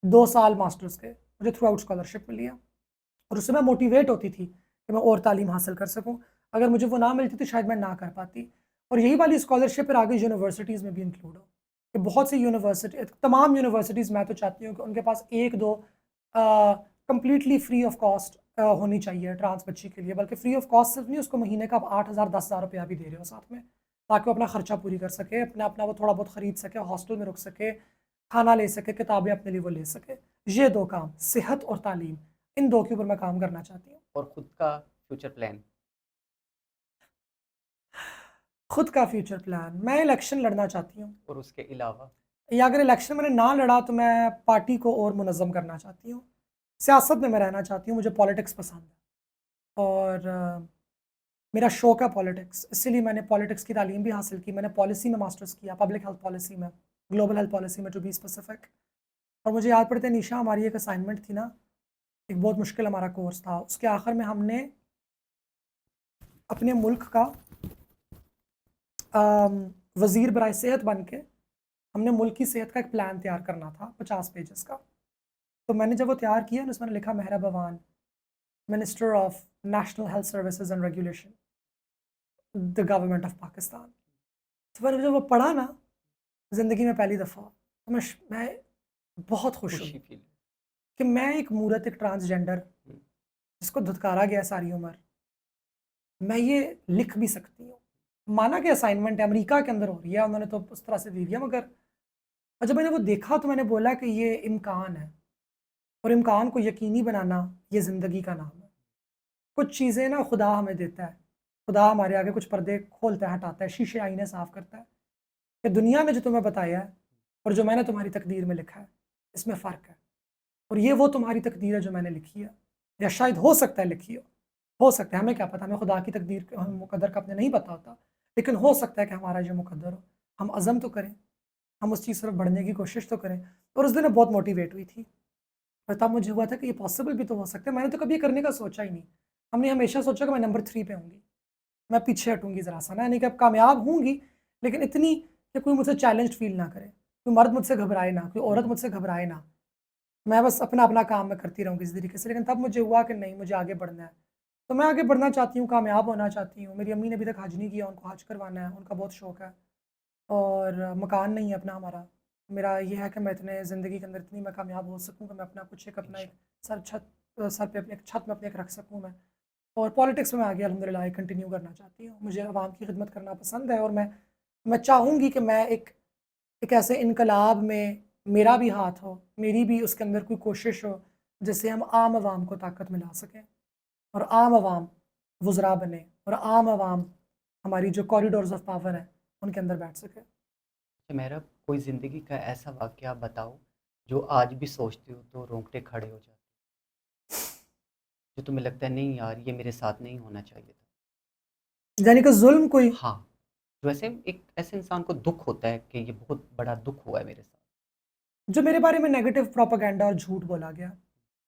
2 साल मास्टर्स के, मुझे थ्रू आउट स्कॉलरशिप मिली है और उससे मैं मोटिवेट होती थी कि मैं और तालीम हासिल कर सकूं। अगर मुझे वो ना मिलती तो शायद मैं ना कर पाती। और यही वाली स्कॉलरशिप फिर आगे यूनिवर्सिटीज़ में भी इंक्लूड हो कि बहुत सी यूनिवर्सिटी, तमाम यूनिवर्सिटीज़ मैं तो चाहती हूँ कि उनके पास 1-2 कंप्लीटली फ्री ऑफ कॉस्ट होनी चाहिए ट्रांस बच्ची के लिए, बल्कि फ्री ऑफ कॉस्ट सिर्फ नहीं, उसको महीने का आप 8,000 10,000 रुपया भी दे रहे हो साथ में, ताकि वो अपना खर्चा पूरी कर सके, अपना अपना वो थोड़ा बहुत ख़रीद सके, हॉस्टल में रुक सके, खाना ले सके, किताबें अपने लिए वो ले सके। ये 2 काम, सेहत और तालीम, इन 2 के ऊपर मैं काम करना चाहती हूँ। और खुद का फ्यूचर प्लान? खुद का फ्यूचर प्लान, मैं इलेक्शन लड़ना चाहती हूँ, और उसके अलावा? या अगर इलेक्शन मैंने ना लड़ा तो मैं पार्टी को और मुनज़्ज़म करना चाहती हूँ। सियासत में मैं रहना चाहती हूँ, मुझे पॉलिटिक्स पसंद है और मेरा शौक है पॉलिटिक्स, इसीलिए मैंने पॉलिटिक्स की तालीम भी हासिल की। मैंने पॉलिसी में मास्टर्स किया, पब्लिक हेल्थ पॉलिसी में, ग्लोबल हेल्थ पॉलिसी में टू बी स्पेसिफिक। और मुझे याद पड़ता है निशा, हमारी एक असाइनमेंट थी ना, एक बहुत मुश्किल हमारा कोर्स था, उसके आखिर में हमने अपने मुल्क का वज़ीर बराए सेहत बन के हमने मुल्क की सेहत का एक प्लान तैयार करना था 50 पेजेस का। तो मैंने जब वो तैयार किया ना, उसमें मैंने लिखा Mehra Bawan, minister of national health services and regulation, the government of Pakistan. तो मैंने जब वो पढ़ा ना, ज़िंदगी में पहली दफ़ा तो मैं बहुत खुश हूँ खुशी फ़ील। कि मैं एक मूरत, एक ट्रांसजेंडर हुँ, जिसको धुतकारा गया सारी उम्र, मैं ये लिख भी सकती हूँ। माना कि असाइनमेंट है, अमेरिका के अंदर हो रही है, उन्होंने तो उस तरह से दे दिया, मगर और जब मैंने वो देखा तो मैंने बोला कि ये इम्कान है, और इम्कान को यकीनी बनाना ये ज़िंदगी का नाम है। कुछ चीज़ें ना खुदा हमें देता है, खुदा हमारे आगे कुछ पर्दे खोलता है, हटाता है, शीशे आईने साफ़ करता है कि दुनिया ने जो तुम्हें बताया है और जो मैंने तुम्हारी तकदीर में लिखा है, इसमें फ़र्क है। और ये वो तुम्हारी तकदीर है जो मैंने लिखी है, या शायद हो सकता है लिखी हो सकता है, हमें क्या पता, हमें खुदा की तकदीर मुकद्दर का अपने नहीं पता होता, लेकिन हो सकता है कि हमारा जो मुकद्दर हो। हम अज़म तो करें, हम उस चीज़ तरफ बढ़ने की कोशिश तो करें। और उस दिन मैं बहुत मोटिवेट हुई थी, और तब मुझे हुआ था कि ये पॉसिबल भी तो हो सकता है। मैंने तो कभी ये करने का सोचा ही नहीं। हमने हमेशा सोचा कि मैं नंबर 3 पे होंगी, मैं पीछे हटूँगी ज़रा-सा ना, यानी कि अब कामयाब होंगी, लेकिन इतनी कि कोई मुझसे चैलेंज्ड फ़ील ना करे, कोई मर्द मुझसे घबराए ना, कोई औरत हुँ, मुझसे घबराए ना। मैं बस अपना-अपना काम मैं करती रहूँगी इसी तरीके से, लेकिन तब मुझे हुआ कि नहीं, मुझे आगे बढ़ना है। तो मैं आगे बढ़ना चाहती हूँ, कामयाब होना चाहती हूँ। मेरी अम्मी ने अभी तक हज नहीं किया, उनको हज करवाना है, उनका बहुत शौक है। और मकान नहीं है अपना हमारा। मेरा ये है कि मैं इतने ज़िंदगी के अंदर इतनी मैं कामयाब हो सकूँ कि मैं अपना कुछ एक अपना एक इंशाल्लाह। सर पे अपने एक छत में अपने एक रख सकूँ मैं। और पॉलिटिक्स में आगे अल्हम्दुलिल्लाह कंटिन्यू करना चाहती हूँ। मुझे अवाम की खिदमत करना पसंद है, और मैं चाहूँगी कि मैं एक ऐसे इनकलाब में मेरा भी हाथ हो, मेरी भी उसके अंदर कोई कोशिश हो, जिससे हम आम आवाम को ताकत मिला सकें, और आम आवाम वज़रा बने, और आम आवाम हमारी जो कॉरिडोर्स ऑफ पावर हैं, उनके अंदर बैठ सके। अच्छा मेरा कोई ज़िंदगी का ऐसा वाक़या आप बताओ, जो आज भी सोचते हो तो रोंगटे खड़े हो जाते हैं, जो तुम्हें लगता है नहीं यार ये मेरे साथ नहीं होना चाहिए था? यानी कि ज़ुल्म कोई हाँ, जो ऐसे एक ऐसे इंसान को दुःख होता है कि ये बहुत बड़ा दुःख हुआ है मेरे साथ। जो मेरे बारे में नेगेटिव प्रोपेगेंडा और झूठ बोला गया,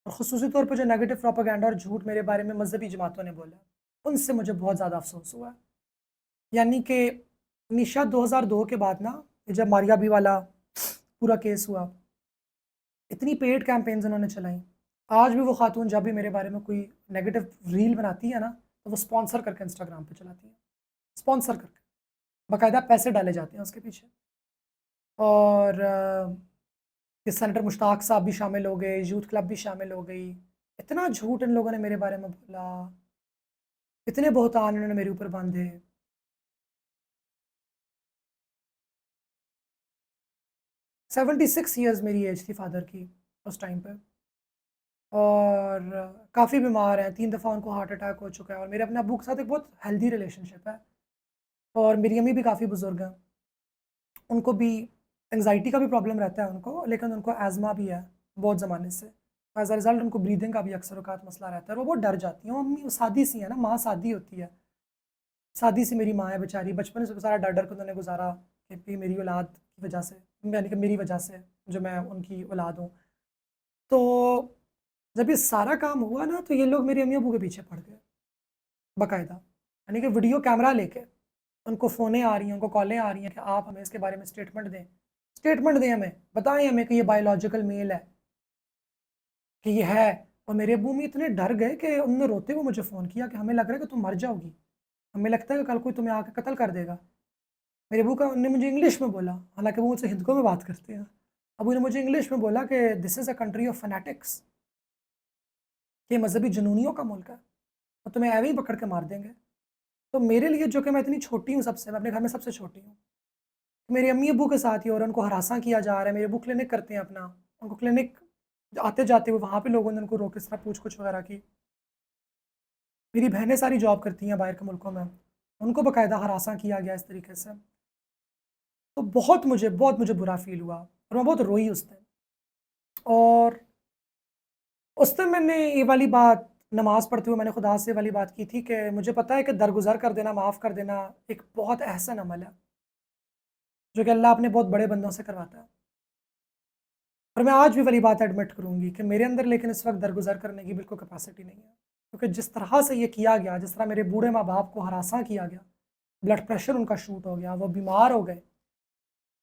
और ख़ुसूसी तौर पे जो नेगेटिव प्रोपेगेंडा और झूठ मेरे बारे में मज़हबी जमातों ने बोला, उनसे मुझे बहुत ज़्यादा अफ़सोस हुआ। यानी कि निशा 2002 के बाद ना, जब मारिया बी वाला पूरा केस हुआ, इतनी पेड कैंपेन्स उन्होंने चलाई। आज भी वो खातून जब भी मेरे बारे में कोई नेगेटिव रील बनाती है ना, तो वो स्पॉन्सर करके इंस्टाग्राम पे चलाती है। स्पॉन्सर करके, बाकायदा पैसे डाले जाते हैं उसके पीछे। और कि सेनेटर मुश्ताक साहब भी शामिल हो गए, यूथ क्लब भी शामिल हो गई। इतना झूठ इन लोगों ने मेरे बारे में बोला, इतने बहतान इन्होंने मेरे ऊपर बाँधे। 76 ईयर्स मेरी एज थी फ़ादर की उस टाइम पे, और काफ़ी बीमार हैं, 3 दफ़ा उनको हार्ट अटैक हो चुका है, और मेरे अपने अब्बू के साथ एक बहुत हेल्दी रिलेशनशिप है, और मेरी अम्मी भी काफ़ी बुज़ुर्ग हैं। उनको भी एंग्ज़ायटी का भी प्रॉब्लम रहता है उनको, लेकिन उनको एज़मा भी है बहुत ज़माने से। एज़ अ रिज़ल्ट उनको ब्रीदिंग का भी अक्सर औक़ात मसला रहता है, और वो बहुत डर जाती हैं। वो अम्मी सादी सी है ना, माँ सादी होती है। सादी सी मेरी माँ है बेचारी, बचपन से सारा डर-डर के उन्होंने गुज़ारा कि भी मेरी औलाद की वजह से, यानी कि मेरी वजह से, जो मैं उनकी औलाद हूँ। तो जब ये सारा काम हुआ ना, तो ये लोग मेरी अम्मी-अब्बू के पीछे पड़ गए, बाकायदा। यानी कि वीडियो कैमरा लेके, उनको फ़ोनें आ रही हैं, उनको कॉलें आ रही हैं कि आप हमें इसके बारे में स्टेटमेंट दें। स्टेटमेंट दें हमें, बताएँ हमें कि ये बायोलॉजिकल मेल है, कि ये है। और मेरे अब्बू-अम्मी इतने डर गए कि उन्होंने रोते हुए मुझे फ़ोन किया कि हमें लग रहा है कि तुम मर जाओगी। हमें लगता है कि कल कोई तुम्हें आके कत्ल कर देगा। मेरे अबू का ने मुझे इंग्लिश में बोला, हालाँकि वो मुझसे हिंदू में बात करते हैं। अबू ने मुझे इंग्लिश में बोला कि this is a country of fanatics, ये मज़हबी जुनूनियों का मुल्क है, और तुम्हें ऐवें ही पकड़ के मार देंगे। तो मेरे लिए, जो कि मैं इतनी छोटी हूँ सबसे, मैं अपने घर में सबसे छोटी हूँ, मेरे अम्मी-अब्बू के साथ ही हो रहा है, उनको हरासा किया जा रहा है। मेरे अब्बू क्लिनिक करते हैं अपना, उनको क्लिनिक आते-जाते हुए वहाँ पे लोगों ने उनको रोक, इस तरह पूछ-कुछ वगैरह की। मेरी बहनें सारी जॉब करती हैं बाहर के मुल्कों में, उनको बाकायदा हरासा किया गया इस तरीके से। तो बहुत मुझे बुरा फ़ील हुआ, और मैं बहुत रोई उस दिन। और उस दिन मैंने ये वाली बात, नमाज़ पढ़ते हुए मैंने खुदा से ये वाली बात की थी कि मुझे पता है कि दरगुज़र कर देना, माफ़ कर देना एक बहुत एहसन अमल है, जो कि अल्लाह अपने बहुत बड़े बंदों से करवाता है। और मैं आज भी वाली बात एडमिट करूँगी कि मेरे अंदर लेकिन इस वक़्त दरगुज़र करने की बिल्कुल कैपेसिटी नहीं है। क्योंकि जिस तरह से ये किया गया, जिस तरह मेरे बूढ़े माँ-बाप को हरासा किया गया, ब्लड प्रेशर उनका शूट हो गया, वो बीमार हो गए,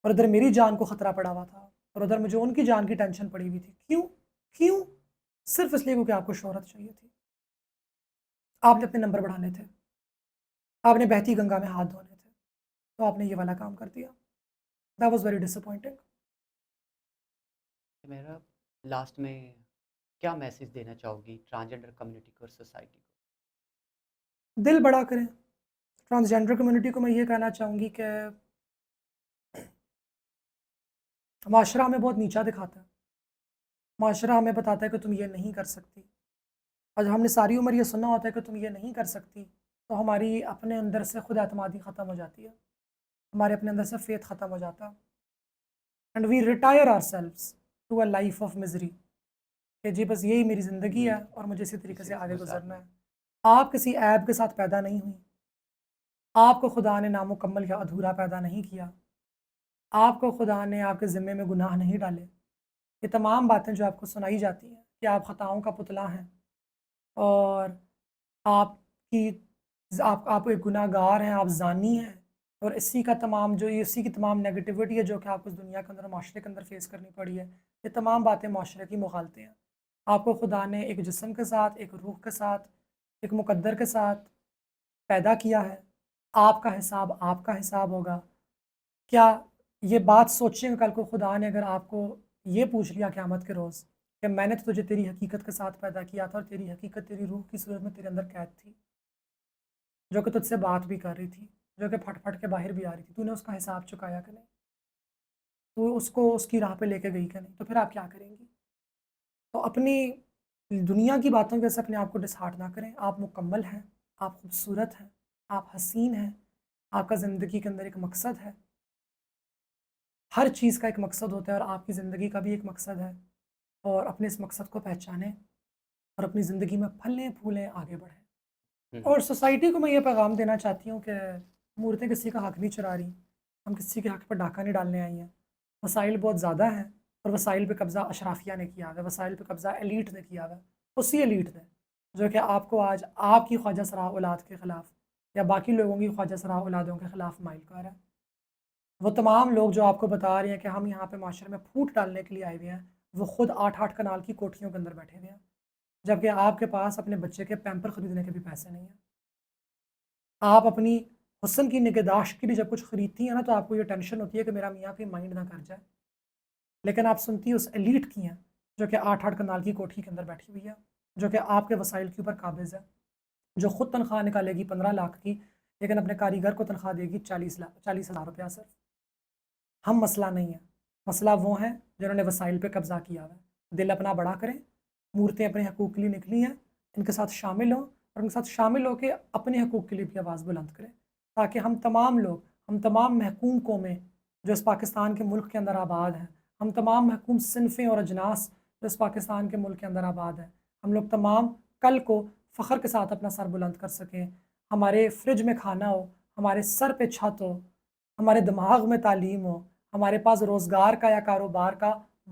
और इधर मेरी जान को ख़तरा पड़ा हुआ था, और उधर मुझे उनकी जान की टेंशन पड़ी हुई थी। क्यों? क्यों? सिर्फ़ इसलिए क्योंकि आपको शोहरत चाहिए थी। आपने अपने नंबर बढ़ाने थे। आपने बहती गंगा में हाथ धोने थे, तो आपने ये वाला काम कर दिया। That was very disappointing. मेरा लास्ट में क्या मैसेज देना चाहोगी ट्रांसजेंडर कम्युनिटी को और सोसाइटी को? दिल बड़ा करें। ट्रांसजेंडर कम्युनिटी को मैं ये कहना चाहूँगी कि माशरा हमें बहुत नीचा दिखाता है। माशरा हमें बताता है कि तुम ये नहीं कर सकती। और जब हमने सारी उम्र ये सुना होता है कि तुम ये नहीं कर सकती, तो हमारी अपने अंदर से खुद एतमादी ख़त्म हो जाती है। हमारे अपने अंदर से फ़ेथ ख़त्म हो जाता है। And we retire ourselves to a life of misery, कि जी बस यही मेरी ज़िंदगी है और मुझे इसी तरीके से आगे गुजरना है। आप किसी ऐब के साथ पैदा नहीं हुई। आपको खुदा ने नामुकम्मल या अधूरा पैदा नहीं किया। आपको खुदा ने आपके ज़िम्मे में गुनाह नहीं डाले। ये तमाम बातें जो आपको सुनाई जाती हैं कि आप ख़ताओं का पुतला हैं और आपकी आप एक गुनहगार हैं, आप ज़ानी हैं, और इसी का तमाम जो ये इसी की तमाम नेगेटिविटी है जो कि आपको इस दुनिया के अंदर माशरे के अंदर फ़ेस करनी पड़ी है, ये तमाम बातें माशरे की मुखालते हैं। आपको खुदा ने एक जिस्म के साथ, एक रूह के साथ, एक मुकद्दर के साथ पैदा किया है। आपका हिसाब होगा। क्या ये बात सोचें, कल को खुदा ने अगर आपको ये पूछ लिया क़यामत के रोज़ कि मैंने तो तुझे तेरी हकीकत के साथ पैदा किया था और तेरी हकीकत तेरी रूह की सूरत में तेरे अंदर कैद थी, जो कि तुझसे बात भी कर रही थी, जो कि फट फट के बाहर भी आ रही थी, तूने उसका हिसाब चुकाया कि नहीं? तू उसको उसकी राह पे लेके गई कि नहीं? तो फिर आप क्या करेंगी? तो अपनी दुनिया की बातों की वजह से अपने आप को डिसहार्ट ना करें। आप मुकम्मल हैं, आप खूबसूरत हैं, आप हसीन हैं, आपका ज़िंदगी के अंदर एक मकसद है। हर चीज़ का एक मकसद होता है और आपकी ज़िंदगी का भी एक मकसद है, और अपने इस मकसद को पहचानें और अपनी ज़िंदगी में फलें-फूलें, आगे बढ़ें। और सोसाइटी को मैं ये पैगाम देना चाहती हूँ कि मूर्तें किसी का हक़ नहीं चुरा रही, हम किसी के हक़ पर डाका नहीं डालने आई हैं। वसाइल बहुत ज़्यादा हैं और वसाइल पे कब्ज़ा अशराफिया ने किया हुआ है, वसाइल पे कब्ज़ा एलीट ने किया हुआ है। उसी एलीट ने जो कि आपको आज आपकी ख्वाजा सराह औलाद के ख़िलाफ़ या बाकी लोगों की ख्वाजा सराह औलादों के ख़िलाफ़ माइल कर है। वो तमाम लोग जो आपको बता रहे हैं कि हम यहाँ पे माशरे में फूट डालने के लिए आए हुए हैं, वो खुद 8-8 कनाल की कोठियों के अंदर बैठे हुए हैं, जबकि आपके पास अपने बच्चे के पैम्पर ख़रीदने के भी पैसे नहीं हैं। आप अपनी हुस्न की निगहदाश्त के लिए जब कुछ ख़रीदती हैं ना, तो आपको ये टेंशन होती है कि मेरा मियाँ कहीं माइंड ना कर जाए। लेकिन आप सुनती हैं उस एलीट की हैं, जो कि 8-8 कनाल की कोठी के अंदर बैठी हुई है, जो कि आपके वसाइल के ऊपर काबिज़ है, जो खुद तनख्वाह निकालेगी 15 लाख की, लेकिन अपने कारीगर को तनख्वाह देगी 40,000 रुपया सिर्फ। हम मसला नहीं है, मसला वो हैं जिन्होंने वसाइल पे कब्ज़ा किया हुआ है। दिल अपना बड़ा करें, मूर्तें अपने हकूक़ के लिए निकली हैं, इनके साथ शामिल हों और उनके साथ शामिल होकर अपने हकूक़ के लिए भी आवाज़ बुलंद करें, ताकि हम तमाम लोग, हम तमाम महकूम कौमें जो इस पाकिस्तान के मुल्क के अंदर आबाद हैं, हम तमाम महकूम सिनफ़ें और अजनास जो इस पाकिस्तान के मुल्क के अंदर आबाद हैं, हम लोग तमाम कल को फ़ख्र के साथ अपना सर बुलंद कर सकें। हमारे फ्रिज में खाना हो, हमारे सर पे छत हो, हमारे दिमाग में तालीम हो, हमारे पास रोज़गार का या कारोबार का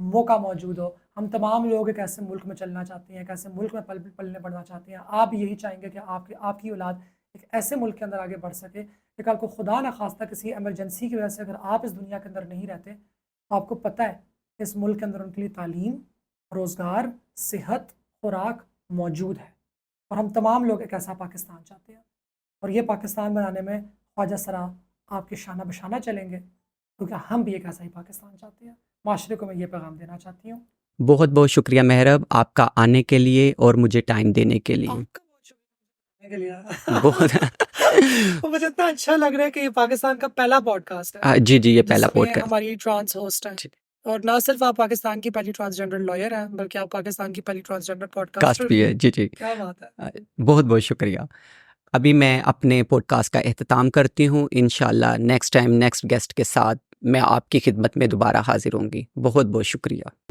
मौका मौजूद हो। हम तमाम लोग एक ऐसे मुल्क में चलना चाहते हैं, एक ऐसे मुल्क में पलने बढ़ना चाहते हैं। आप यही चाहेंगे कि आपकी औलाद एक ऐसे मुल्क के अंदर आगे बढ़ सके कि कल को खुदा न खास्ता किसी इमरजेंसी की वजह से अगर आप इस दुनिया के अंदर नहीं रहते, तो आपको पता है इस मुल्क के अंदर उनके लिए तालीम, रोज़गार, सेहत, खुराक मौजूद है। और हम तमाम लोग एक ऐसा पाकिस्तान चाहते हैं, और ये पाकिस्तान बनाने में ख्वाजा सरा आपके शाना बशाना चलेंगे, क्योंकि हम भी एक ऐसा ही पाकिस्तान चाहते हैं। माशरे को मैं ये पैगाम देना चाहती हूँ। बहुत बहुत शुक्रिया मेहरब आपका आने के लिए और मुझे टाइम देने के लिए। आपका बहुत शुक्रिया के लिए। बहुत तो मुझे इतना अच्छा लग रहा है कि ये पाकिस्तान का पहला पॉडकास्ट है जी जी, ये पहला जिसमें पॉडकास्ट। हमारी ट्रांस होस्ट है, और ना सिर्फ आप पाकिस्तान की पहली ट्रांसजेंडर लॉयर हैं, बल्कि आप पाकिस्तान की पहली ट्रांसजेंडर कास्ट पॉडकास्टर भी भी है। हैं। जी जी, क्या बात है। बहुत बहुत शुक्रिया। अभी मैं अपने पॉडकास्ट का एहतताम करती हूँ। इंशाल्लाह नेक्स्ट टाइम नेक्स्ट गेस्ट के साथ मैं आपकी खिदमत में दोबारा हाजिर होंगी। बहुत बहुत शुक्रिया।